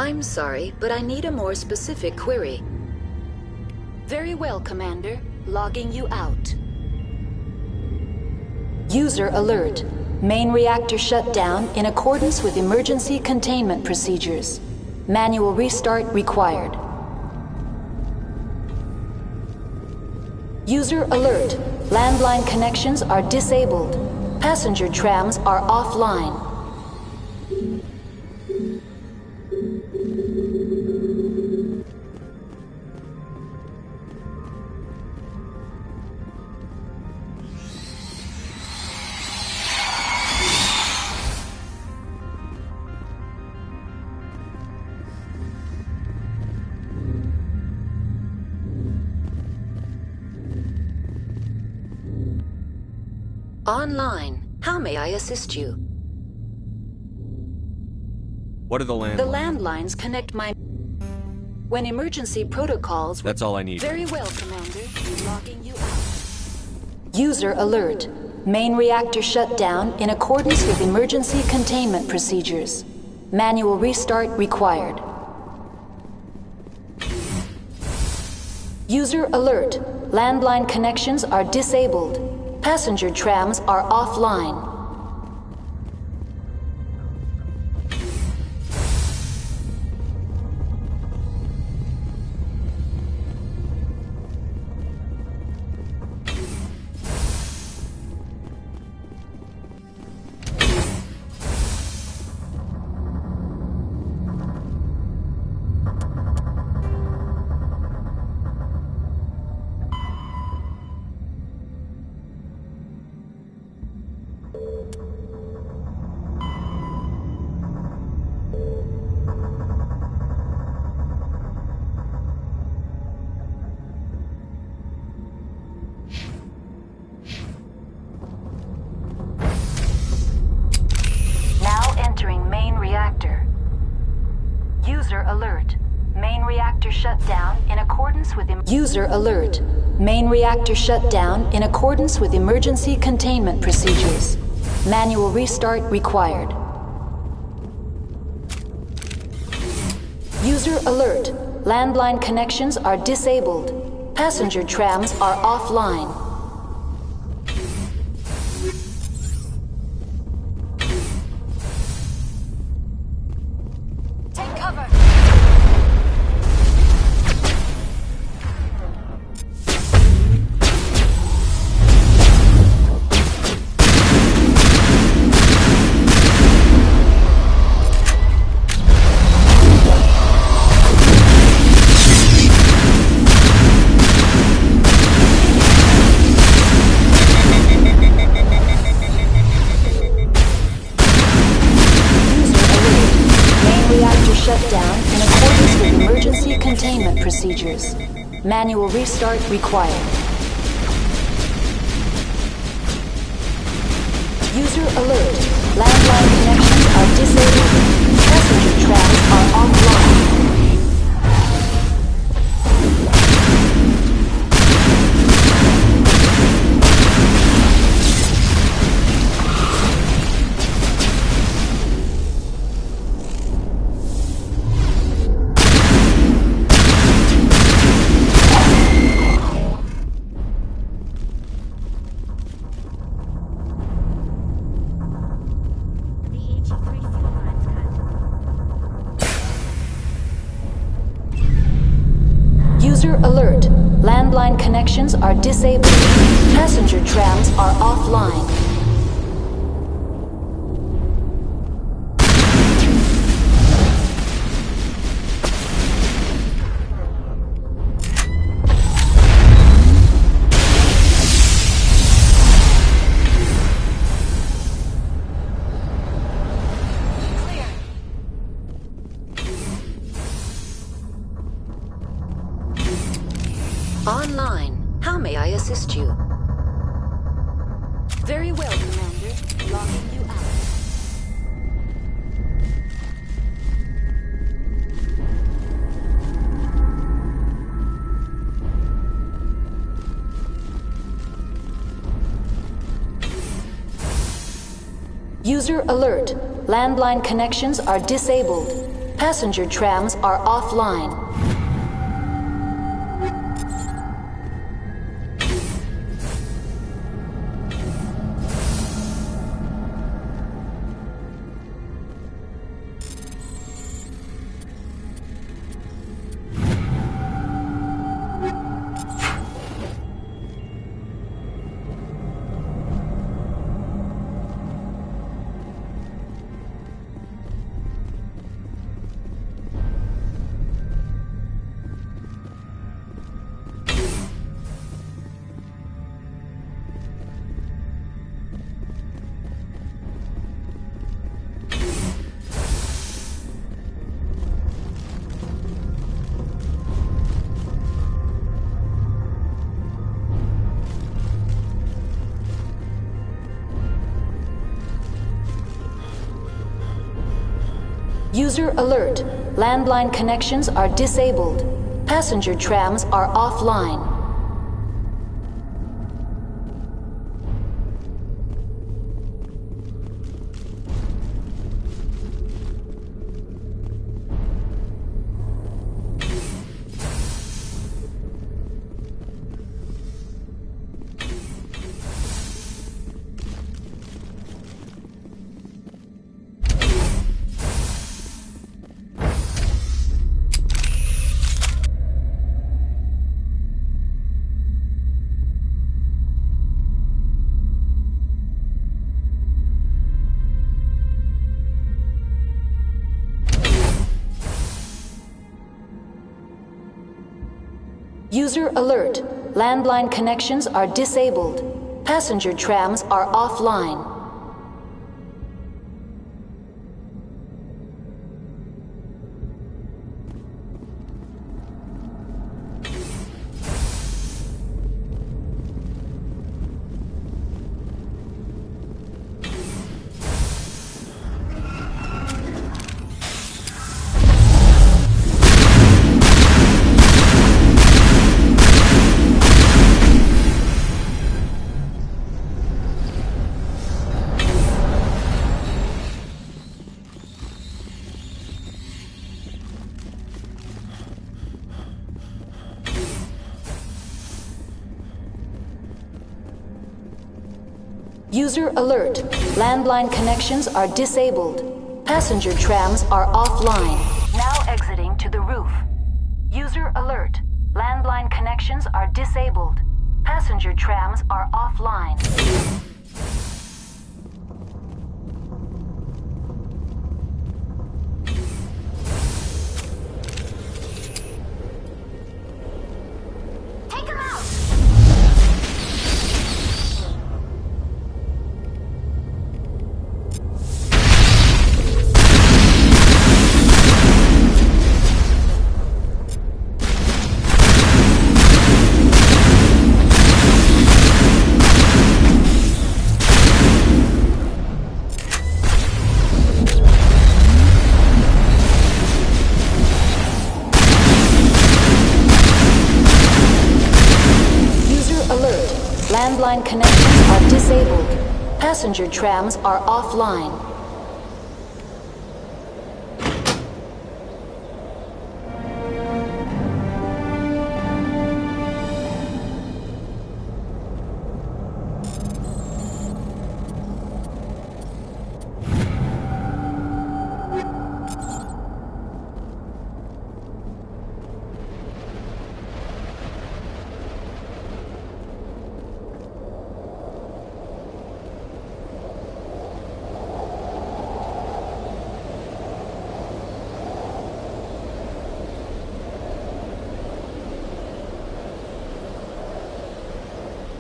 I'm sorry, but I need a more specific query. Very well, Commander. Logging you out. User alert. Main reactor shut down in accordance with emergency containment procedures. Manual restart required. User alert. Landline connections are disabled. Passenger trams are offline. Online. How may I assist you? What are the landlines? The landlines connect my... When emergency protocols... That's all I need. Very well, Commander. Logging you out. User alert. Main reactor shut down in accordance with emergency containment procedures. Manual restart required. User alert. Landline connections are disabled. Passenger trams are offline. User alert. Main reactor shut down in accordance with emergency containment procedures. Manual restart required. User alert. Landline connections are disabled. Passenger trams are offline. Take cover. Procedures. Manual restart required. User alert. Landline connections are disabled. Passenger trams are offline. Alert. Landline connections are disabled. Passenger trams are offline. Online. How may I assist you? Very well, Commander. Logging you out. User alert. Landline connections are disabled. Passenger trams are offline. User alert. Landline connections are disabled. Passenger trams are offline. User alert. Landline connections are disabled. Passenger trams are offline. User alert. Landline connections are disabled. Passenger trams are offline. Now exiting to the roof. User alert. Landline connections are disabled. Passenger trams are offline. Landline connections are disabled. Passenger trams are offline.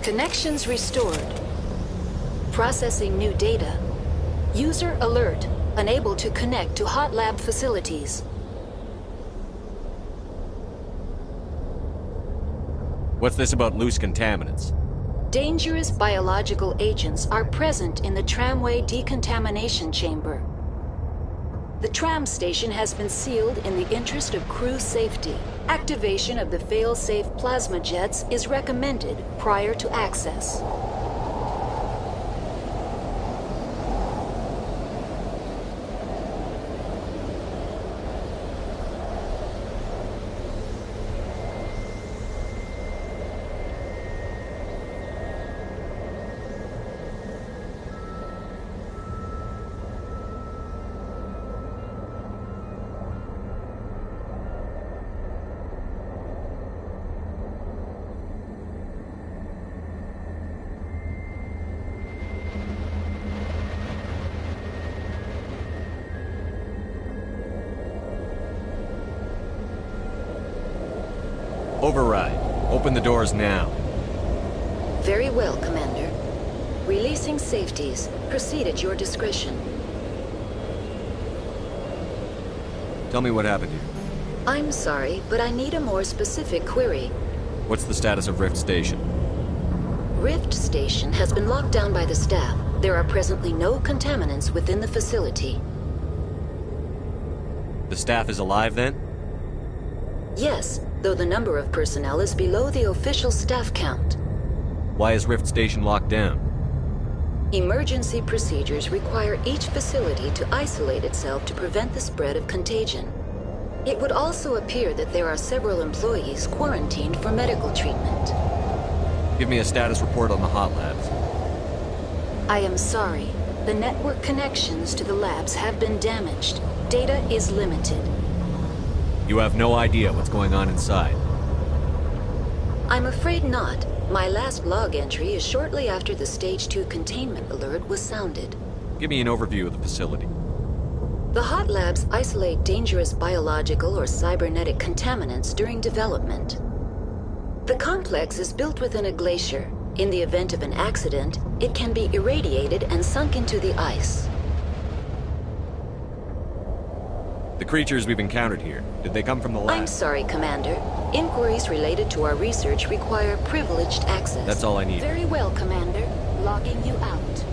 Connections restored. Processing new data. User alert. Unable to connect to hot lab facilities. What's this about loose contaminants? Dangerous biological agents are present in the tramway decontamination chamber. The tram station has been sealed in the interest of crew safety. Activation of the fail-safe plasma jets is recommended prior to access. Override. Open the doors now. Very well, Commander. Releasing safeties. Proceed at your discretion. Tell me what happened here. I'm sorry, but I need a more specific query. What's the status of Rift Station? Rift Station has been locked down by the staff. There are presently no contaminants within the facility. The staff is alive then? Yes, though the number of personnel is below the official staff count. Why is Rift Station locked down? Emergency procedures require each facility to isolate itself to prevent the spread of contagion. It would also appear that there are several employees quarantined for medical treatment. Give me a status report on the hot labs. I am sorry. The network connections to the labs have been damaged. Data is limited. You have no idea what's going on inside. I'm afraid not. My last log entry is shortly after the Stage 2 containment alert was sounded. Give me an overview of the facility. The hot labs isolate dangerous biological or cybernetic contaminants during development. The complex is built within a glacier. In the event of an accident, it can be irradiated and sunk into the ice. The creatures we've encountered here, did they come from the lab? I'm sorry, Commander. Inquiries related to our research require privileged access. That's all I need. Very well, Commander. Logging you out.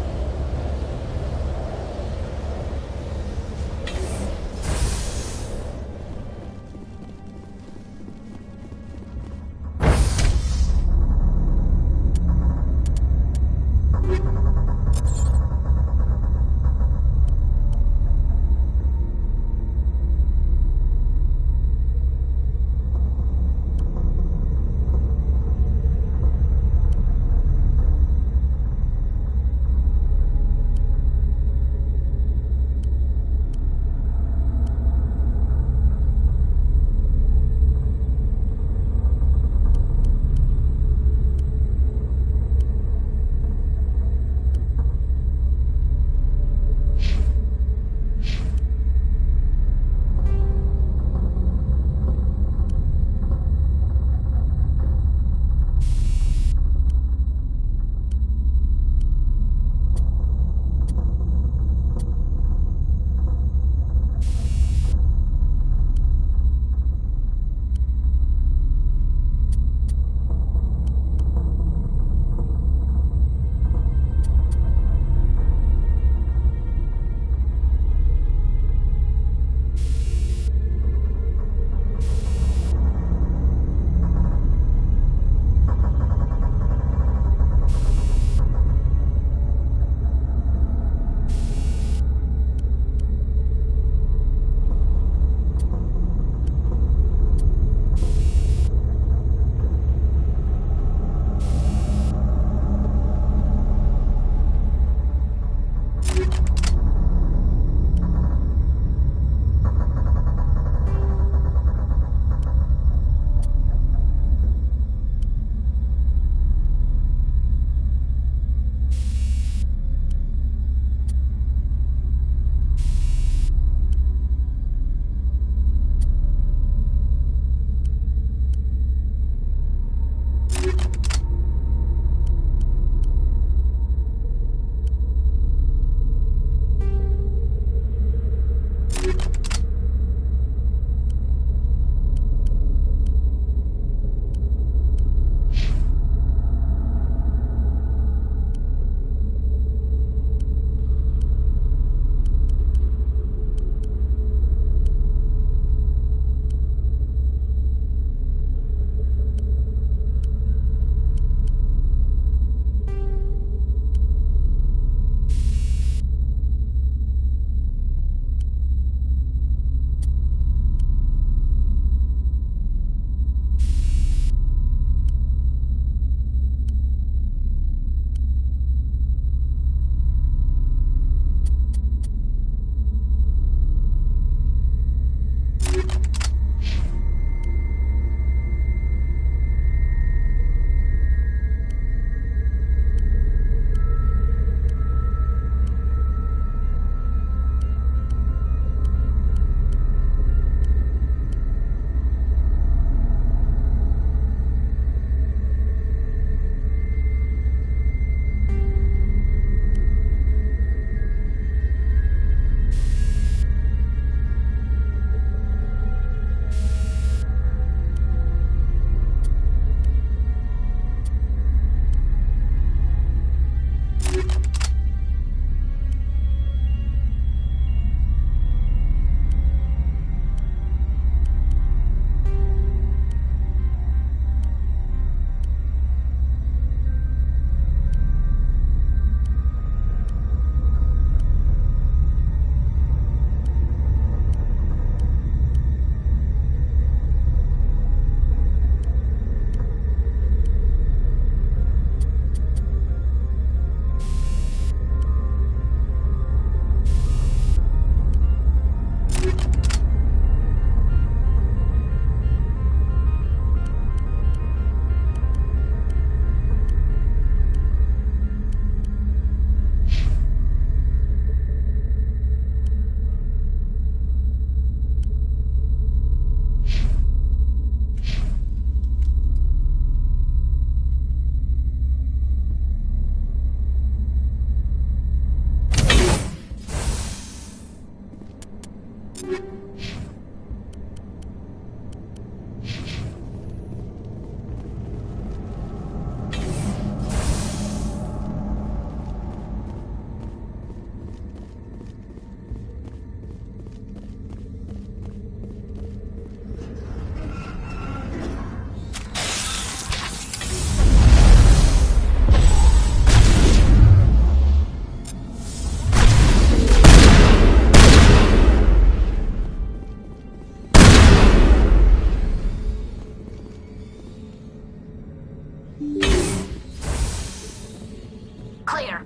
Clear.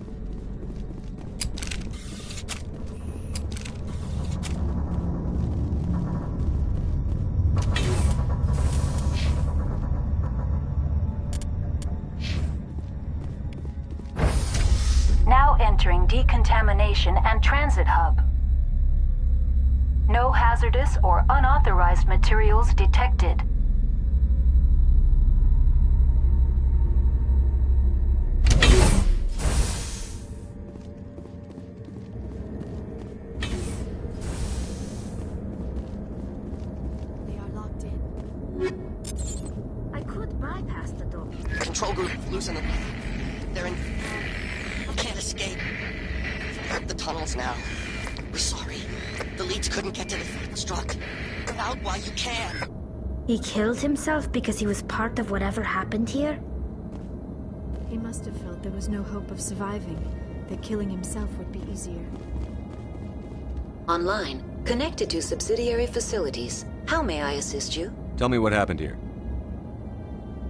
Now entering decontamination and transit hub. No hazardous or unauthorized materials detected. They are locked in. I could bypass the door. Control group, losing them. They're in... Can't escape. The tunnels now. We're sorry. The leads couldn't get to the struck. Get out while you can. He killed himself because he was part of whatever happened here? He must have felt there was no hope of surviving, that killing himself would be easier. Online, connected to subsidiary facilities. How may I assist you? Tell me what happened here.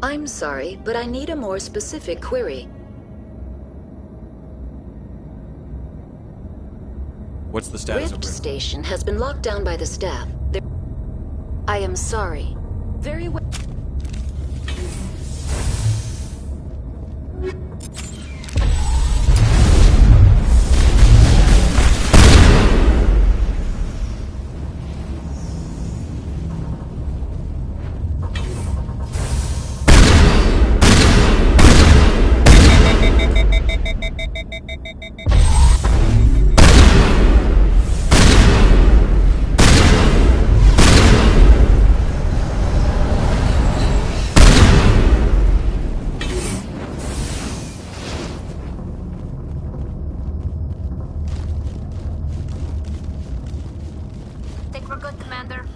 I'm sorry, but I need a more specific query. What's the status Rift of Rift? Station has been locked down by the staff. I am sorry. Very well. Think we're good, Commander?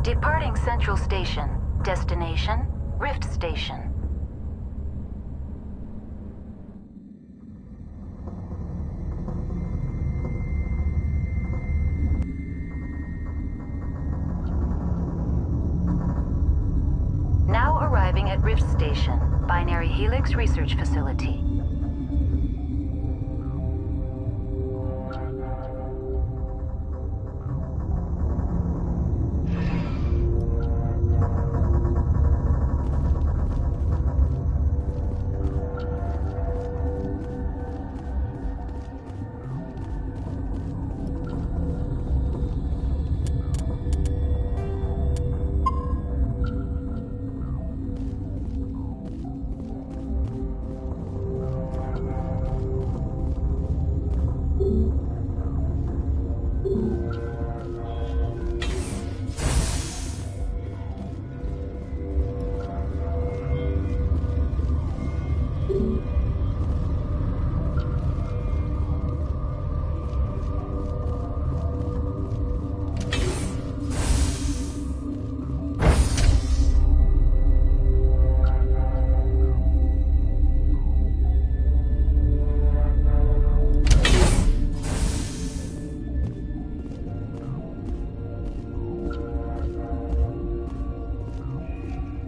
Departing Central Station. Destination, Rift Station. Now arriving at Rift Station, Binary Helix Research Facility.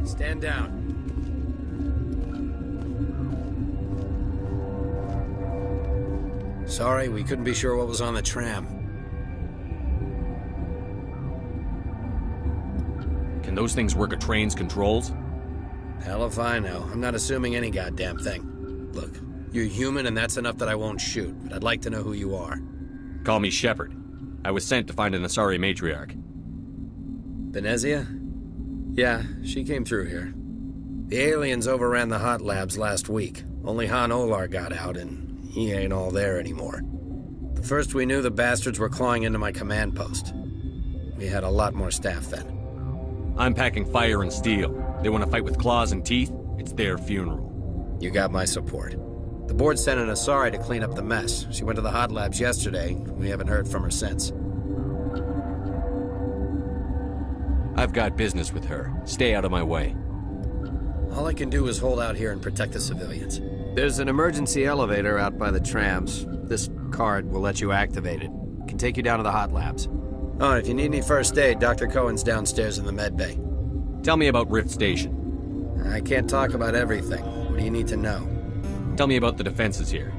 Stand down. Sorry, we couldn't be sure what was on the tram. Can those things work a train's controls? Hell if I know. I'm not assuming any goddamn thing. Look, you're human and that's enough that I won't shoot, but I'd like to know who you are. Call me Shepard. I was sent to find an Asari matriarch. Venezia? Yeah, she came through here. The aliens overran the hot labs last week. Only Han Olar got out, and he ain't all there anymore. The first we knew, the bastards were clawing into my command post. We had a lot more staff then. I'm packing fire and steel. They want to fight with claws and teeth? It's their funeral. You got my support. The board sent an Asari to clean up the mess. She went to the hot labs yesterday. We haven't heard from her since. I've got business with her. Stay out of my way. All I can do is hold out here and protect the civilians. There's an emergency elevator out by the trams. This card will let you activate it. Can take you down to the hot labs. Oh, if you need any first aid, Dr. Cohen's downstairs in the med bay. Tell me about Rift Station. I can't talk about everything. What do you need to know? Tell me about the defenses here.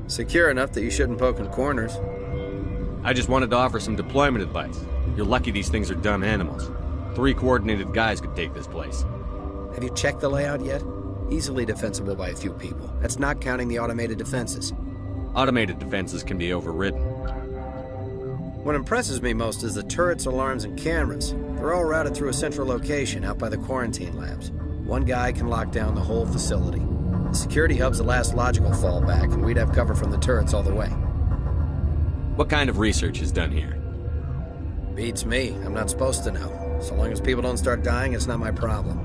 Secure enough that you shouldn't poke in corners. I just wanted to offer some deployment advice. You're lucky these things are dumb animals. 3 coordinated guys could take this place. Have you checked the layout yet? Easily defensible by a few people. That's not counting the automated defenses. Automated defenses can be overridden. What impresses me most is the turrets, alarms, and cameras. They're all routed through a central location out by the quarantine labs. One guy can lock down the whole facility. The security hub's the last logical fallback, and we'd have cover from the turrets all the way. What kind of research is done here? Beats me. I'm not supposed to know. So long as people don't start dying, it's not my problem.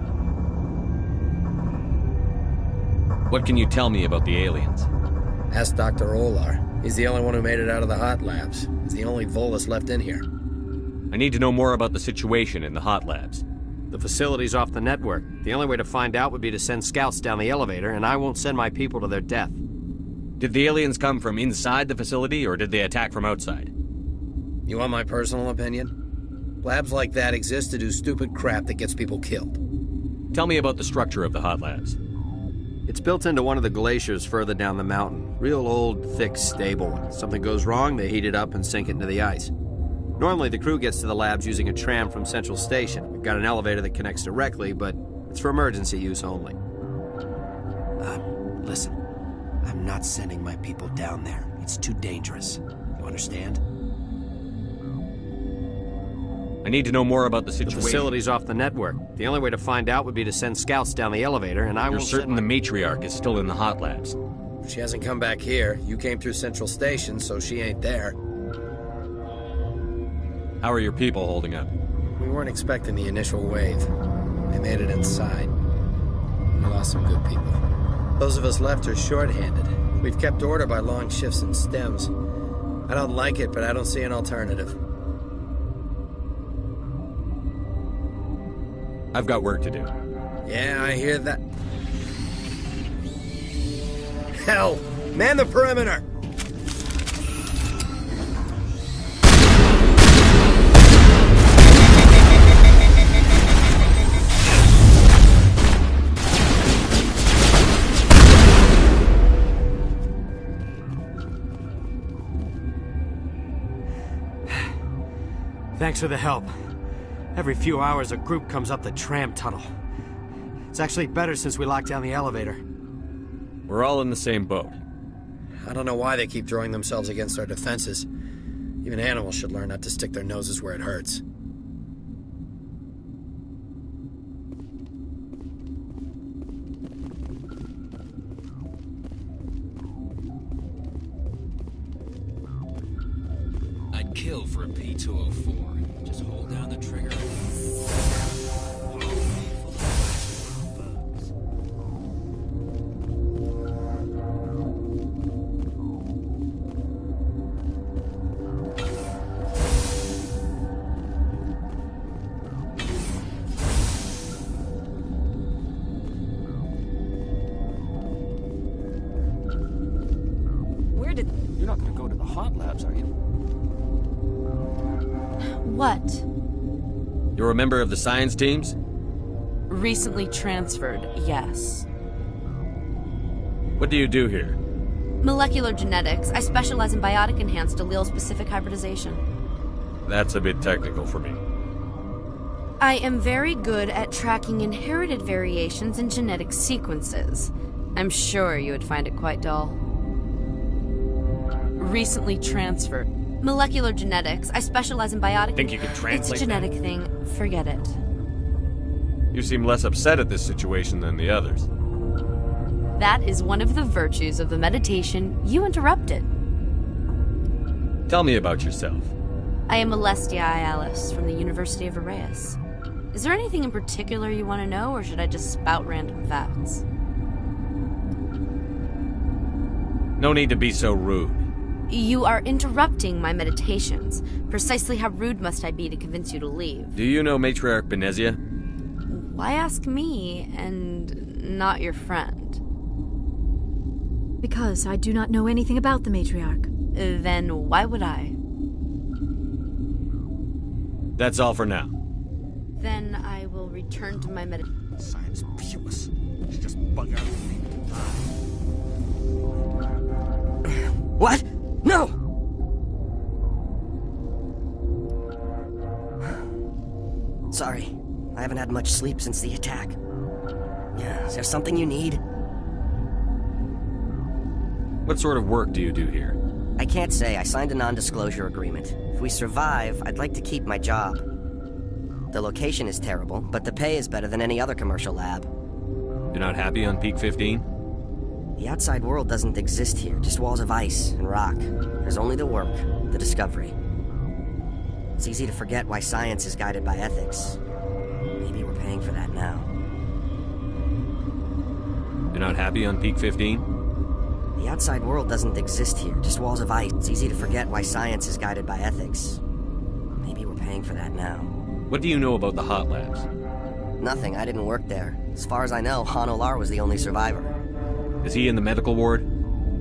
What can you tell me about the aliens? Ask Dr. Olar. He's the only one who made it out of the hot labs. He's the only Volus left in here. I need to know more about the situation in the hot labs. The facility's off the network. The only way to find out would be to send scouts down the elevator, and I won't send my people to their death. Did the aliens come from inside the facility, or did they attack from outside? You want my personal opinion? Labs like that exist to do stupid crap that gets people killed. Tell me about the structure of the hot labs. It's built into one of the glaciers further down the mountain. Real old, thick, stable. If something goes wrong, they heat it up and sink it into the ice. Normally, the crew gets to the labs using a tram from Central Station. We've got an elevator that connects directly, but it's for emergency use only. Listen. I'm not sending my people down there. It's too dangerous. You understand? I need to know more about the situation. The facility's off the network. The only way to find out would be to send scouts down the elevator, and I You're won't certain the matriarch is still in the hot labs? She hasn't come back here. You came through Central Station, so she ain't there. How are your people holding up? We weren't expecting the initial wave. They made it inside. We lost some good people. Those of us left are short-handed. We've kept order by long shifts and stems. I don't like it, but I don't see an alternative. I've got work to do. Yeah, I hear that. Hell! Man the perimeter! Thanks for the help. Every few hours, a group comes up the tram tunnel. It's actually better since we locked down the elevator. We're all in the same boat. I don't know why they keep throwing themselves against our defenses. Even animals should learn not to stick their noses where it hurts. I'd kill for a P-204. Just hold down the trigger. Where did... You're not gonna go to the hot labs, are you? What? You're a member of the science teams? Recently transferred, yes. What do you do here? Molecular genetics. I specialize in biotic-enhanced allele-specific hybridization. That's a bit technical for me. I am very good at tracking inherited variations in genetic sequences. I'm sure you would find it quite dull. Recently transferred. Molecular genetics. I specialize in biotic... Think you can translate It's a genetic thing. Forget it. You seem less upset at this situation than the others. That is one of the virtues of the meditation you interrupted. Tell me about yourself. I am Alestia Alice from the University of Arraeus. Is there anything in particular you want to know, or should I just spout random facts? No need to be so rude. You are interrupting my meditations. Precisely how rude must I be to convince you to leave? Do you know Matriarch Benezia? Why ask me and not your friend? Because I do not know anything about the matriarch. Then why would I? That's all for now. Then I will return to my meditation. Science puce. She just bug out of me. What? No! Sorry, I haven't had much sleep since the attack. Yeah, is there something you need? What sort of work do you do here? I can't say. I signed a non-disclosure agreement. If we survive, I'd like to keep my job. The location is terrible, but the pay is better than any other commercial lab. You're not happy on Peak 15? The outside world doesn't exist here, just walls of ice and rock. There's only the work, the discovery. It's easy to forget why science is guided by ethics. Maybe we're paying for that now. You're not happy on Peak 15? The outside world doesn't exist here, just walls of ice. It's easy to forget why science is guided by ethics. Maybe we're paying for that now. What do you know about the hot labs? Nothing, I didn't work there. As far as I know, Han Olar was the only survivor. Is he in the medical ward?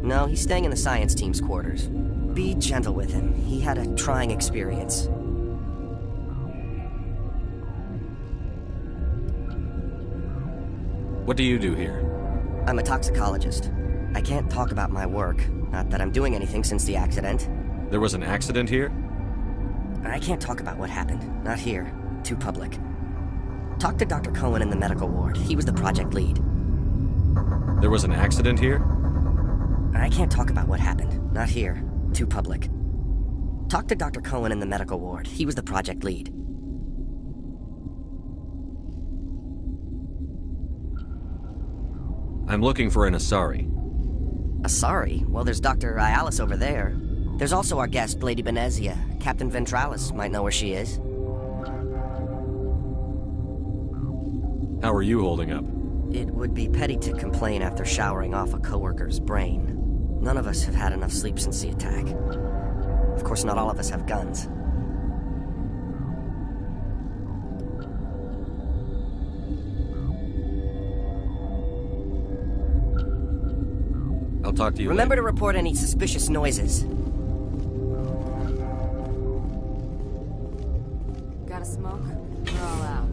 No, he's staying in the science team's quarters. Be gentle with him. He had a trying experience. What do you do here? I'm a toxicologist. I can't talk about my work. Not that I'm doing anything since the accident. There was an accident here? I can't talk about what happened. Not here. Too public. Talk to Dr. Cohen in the medical ward. He was the project lead. There was an accident here? I can't talk about what happened. Not here. Too public. Talk to Dr. Cohen in the medical ward. He was the project lead. I'm looking for an Asari. Asari? Well, there's Dr. Alice over there. There's also our guest, Lady Benezia. Captain Ventralis might know where she is. How are you holding up? It would be petty to complain after showering off a coworker's brain. None of us have had enough sleep since the attack. Of course, not all of us have guns. I'll talk to you Remember later. to report any suspicious noises. Got a smoke? We're all out.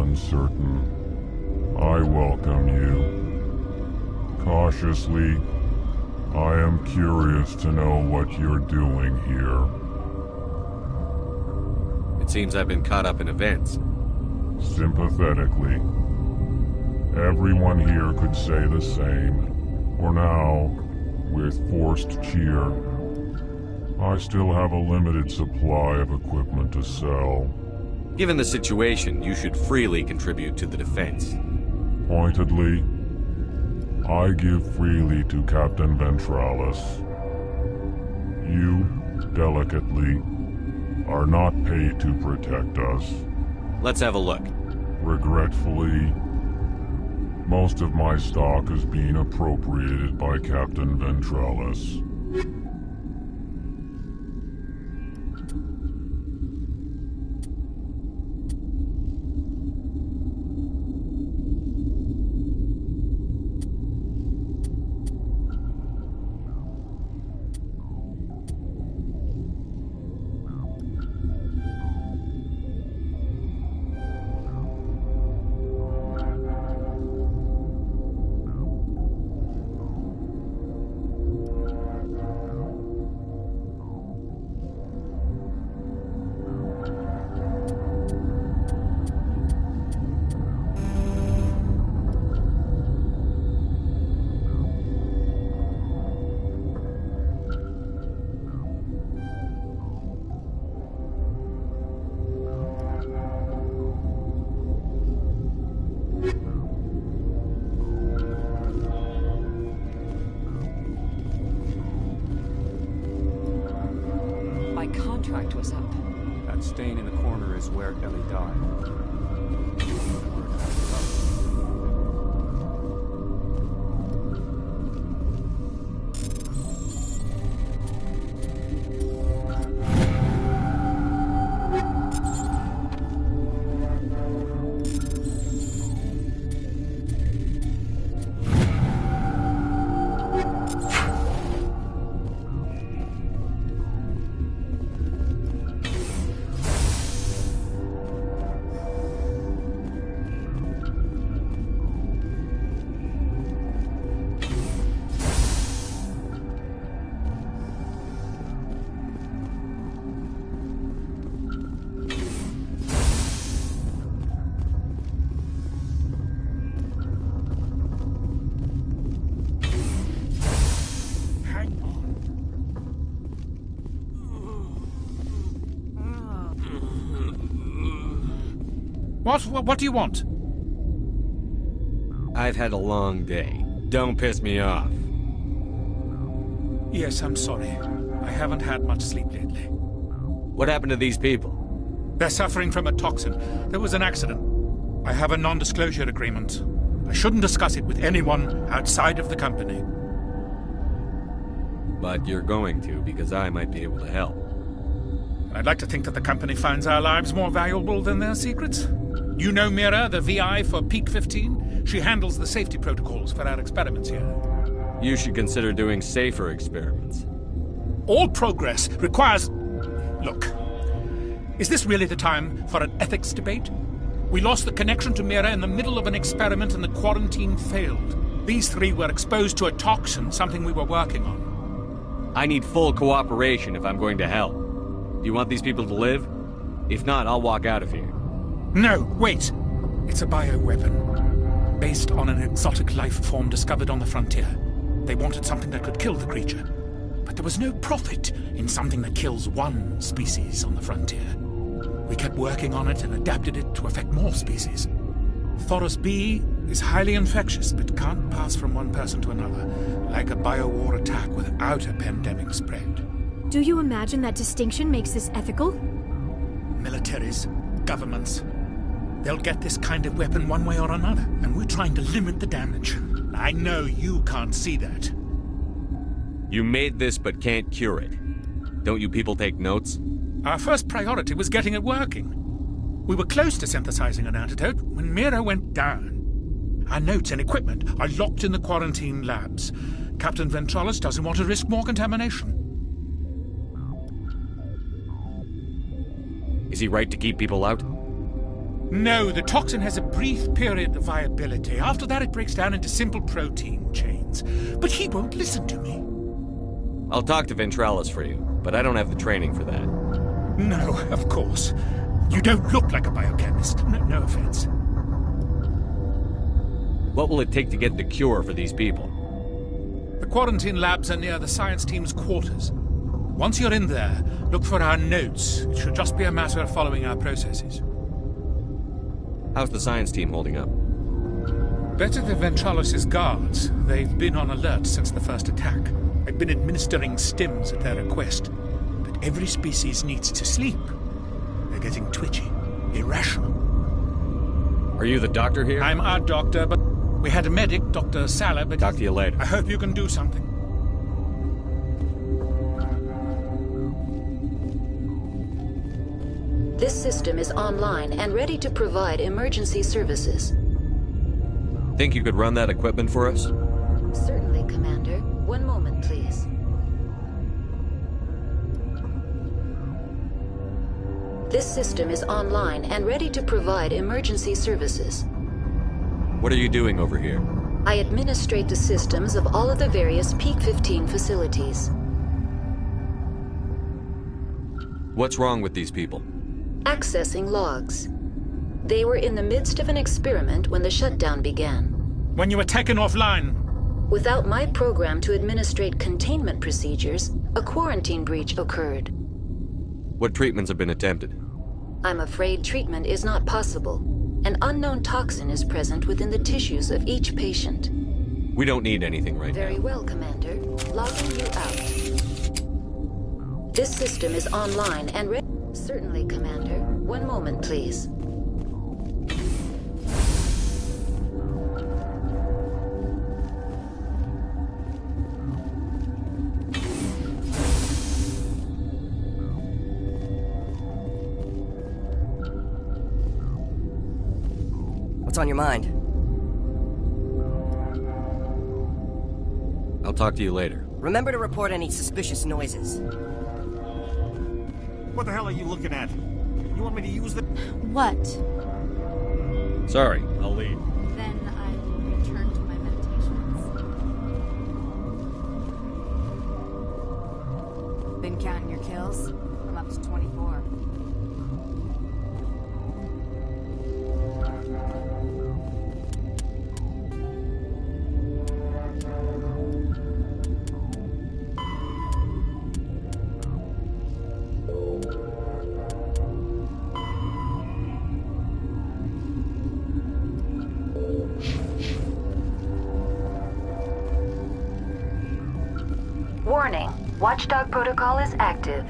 Uncertain. I welcome you. Cautiously, I am curious to know what you're doing here. It seems I've been caught up in events. Sympathetically. Everyone here could say the same. For now, with forced cheer, I still have a limited supply of equipment to sell. Given the situation, you should freely contribute to the defense. Pointedly, I give freely to Captain Ventralis. You, delicately, are not paid to protect us. Let's have a look. Regretfully, most of my stock is being appropriated by Captain Ventralis. tracked us up. That stain in the corner is where Ellie died. What do you want? I've had a long day. Don't piss me off. Yes, I'm sorry. I haven't had much sleep lately. What happened to these people? They're suffering from a toxin. There was an accident. I have a non-disclosure agreement. I shouldn't discuss it with anyone outside of the company. But you're going to, because I might be able to help. I'd like to think that the company finds our lives more valuable than their secrets. You know Mira, the VI for Peak 15? She handles the safety protocols for our experiments here. You should consider doing safer experiments. All progress requires... Look, is this really the time for an ethics debate? We lost the connection to Mira in the middle of an experiment and the quarantine failed. These three were exposed to a toxin, something we were working on. I need full cooperation if I'm going to help. Do you want these people to live? If not, I'll walk out of here. No, wait. It's a bioweapon, based on an exotic life form discovered on the frontier. They wanted something that could kill the creature. But there was no profit in something that kills one species on the frontier. We kept working on it and adapted it to affect more species. Thoros B is highly infectious, but can't pass from one person to another, like a biowar attack without a pandemic spread. Do you imagine that distinction makes this ethical? Militaries, governments, they'll get this kind of weapon one way or another, and we're trying to limit the damage. I know you can't see that. You made this but can't cure it. Don't you people take notes? Our first priority was getting it working. We were close to synthesizing an antidote when Mira went down. Our notes and equipment are locked in the quarantine labs. Captain Ventralis doesn't want to risk more contamination. Is he right to keep people out? No, the toxin has a brief period of viability. After that, it breaks down into simple protein chains. But he won't listen to me. I'll talk to Ventralis for you, but I don't have the training for that. No, of course. You don't look like a biochemist. No offense. What will it take to get the cure for these people? The quarantine labs are near the science team's quarters. Once you're in there, look for our notes. It should just be a matter of following our processes. How's the science team holding up? Better than Ventralis' guards. They've been on alert since the first attack. I've been administering stims at their request. But every species needs to sleep. They're getting twitchy, irrational. Are you the doctor here? I'm our doctor, but we had a medic, Dr. Salah, but... Talk to you later. I hope you can do something. This system is online and ready to provide emergency services. Think you could run that equipment for us? Certainly, Commander. One moment, please. This system is online and ready to provide emergency services. What are you doing over here? I administrate the systems of all of the various Peak 15 facilities. What's wrong with these people? Accessing logs. They were in the midst of an experiment when the shutdown began. When you were taken offline. Without my program to administrate containment procedures, a quarantine breach occurred. What treatments have been attempted? I'm afraid treatment is not possible. An unknown toxin is present within the tissues of each patient. We don't need anything right now. Very well, Commander. Logging you out. This system is online and ready. Certainly, Commander. One moment, please. What's on your mind? I'll talk to you later. Remember to report any suspicious noises. What the hell are you looking at? You want me to use the... What? Sorry, I'll leave. Then I will return to my meditations. Been counting your kills? I'm up to 24. Warning. Watchdog protocol is active.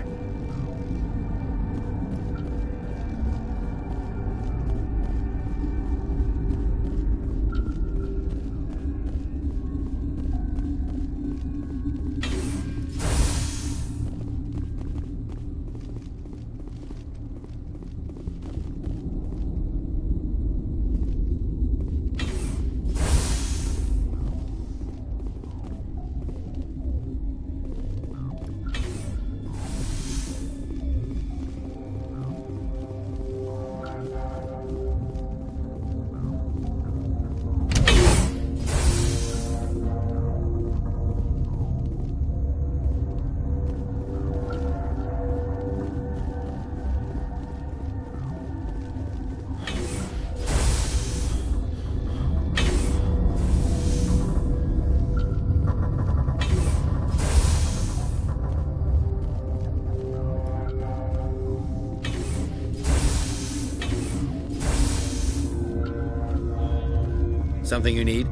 Something you need?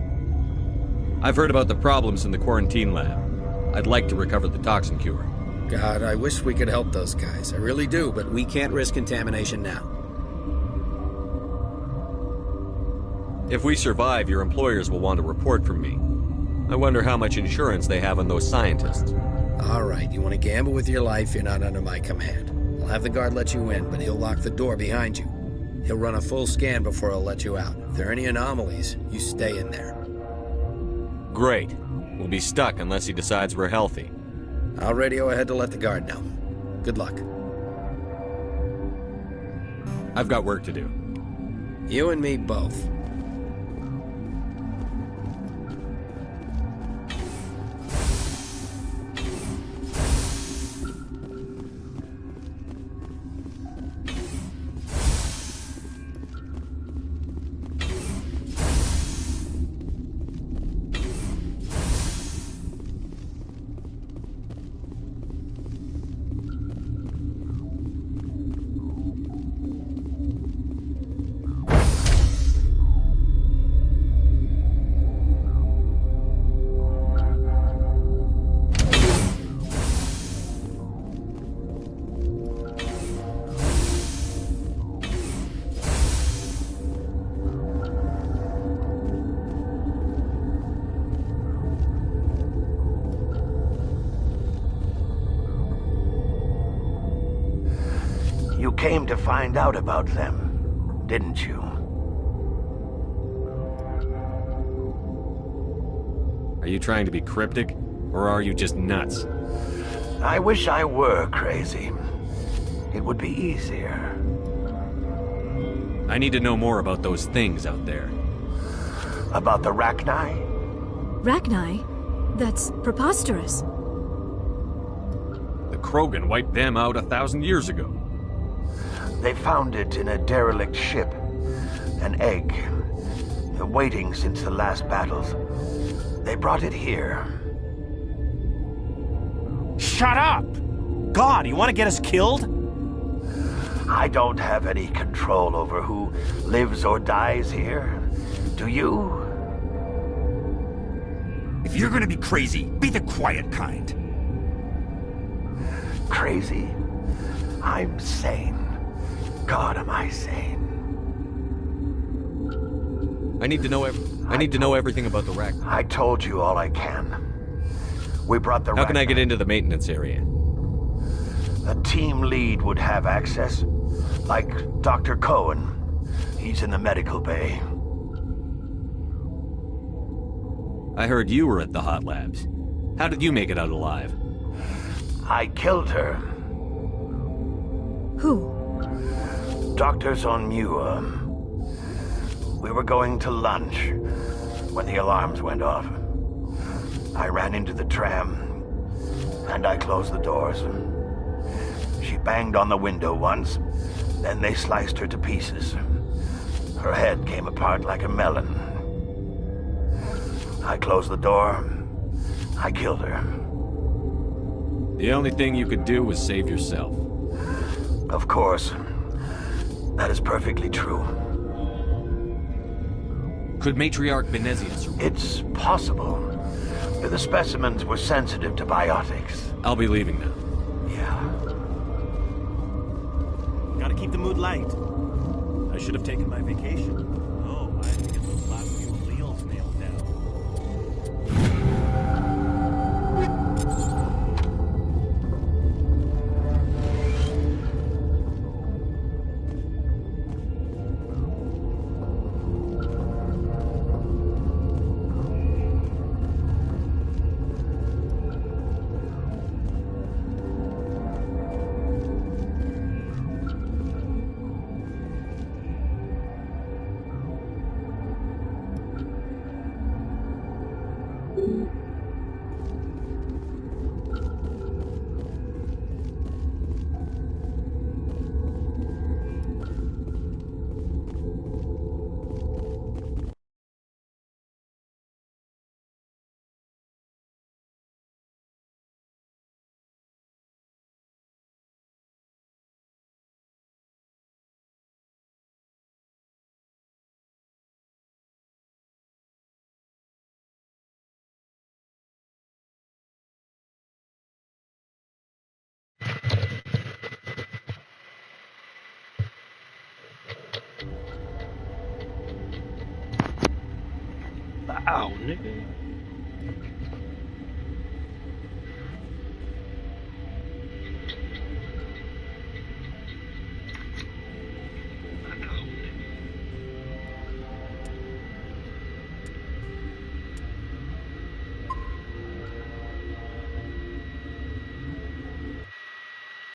I've heard about the problems in the quarantine lab. I'd like to recover the toxin cure. God, I wish we could help those guys. I really do, but we can't risk contamination now. If we survive, your employers will want a report from me. I wonder how much insurance they have on those scientists. All right, you want to gamble with your life, you're not under my command. I'll have the guard let you in, but he'll lock the door behind you. He'll run a full scan before he'll let you out. If there are any anomalies, you stay in there. Great. We'll be stuck unless he decides we're healthy. I'll radio ahead to let the guard know. Good luck. I've got work to do. You and me both. You came to find out about them, didn't you? Are you trying to be cryptic, or are you just nuts? I wish I were crazy. It would be easier. I need to know more about those things out there. About the Rachni? Rachni? That's preposterous. The Krogan wiped them out 1,000 years ago. They found it in a derelict ship. An egg. Waiting since the last battles. They brought it here. Shut up! God, you want to get us killed? I don't have any control over who lives or dies here. Do you? If you're gonna be crazy, be the quiet kind. Crazy? I'm sane. God, am I sane. I need to know everything about the wreck. I told you all I can. We brought the How wreck. can I get into the maintenance area? A team lead would have access. Like Dr. Cohen. He's in the medical bay. I heard you were at the hot labs. How did you make it out alive? I killed her. Who? Doctors on Muir. We were going to lunch when the alarms went off. I ran into the tram, and I closed the doors. She banged on the window once, then they sliced her to pieces. Her head came apart like a melon. I closed the door. I killed her. The only thing you could do was save yourself. Of course. That is perfectly true. Could Matriarch Venezia survive? It's possible. The specimens were sensitive to biotics. I'll be leaving now. Yeah. Gotta keep the mood light. I should have taken my vacation. Oh, I had to get those last few alleles nailed down. Ow, nigga.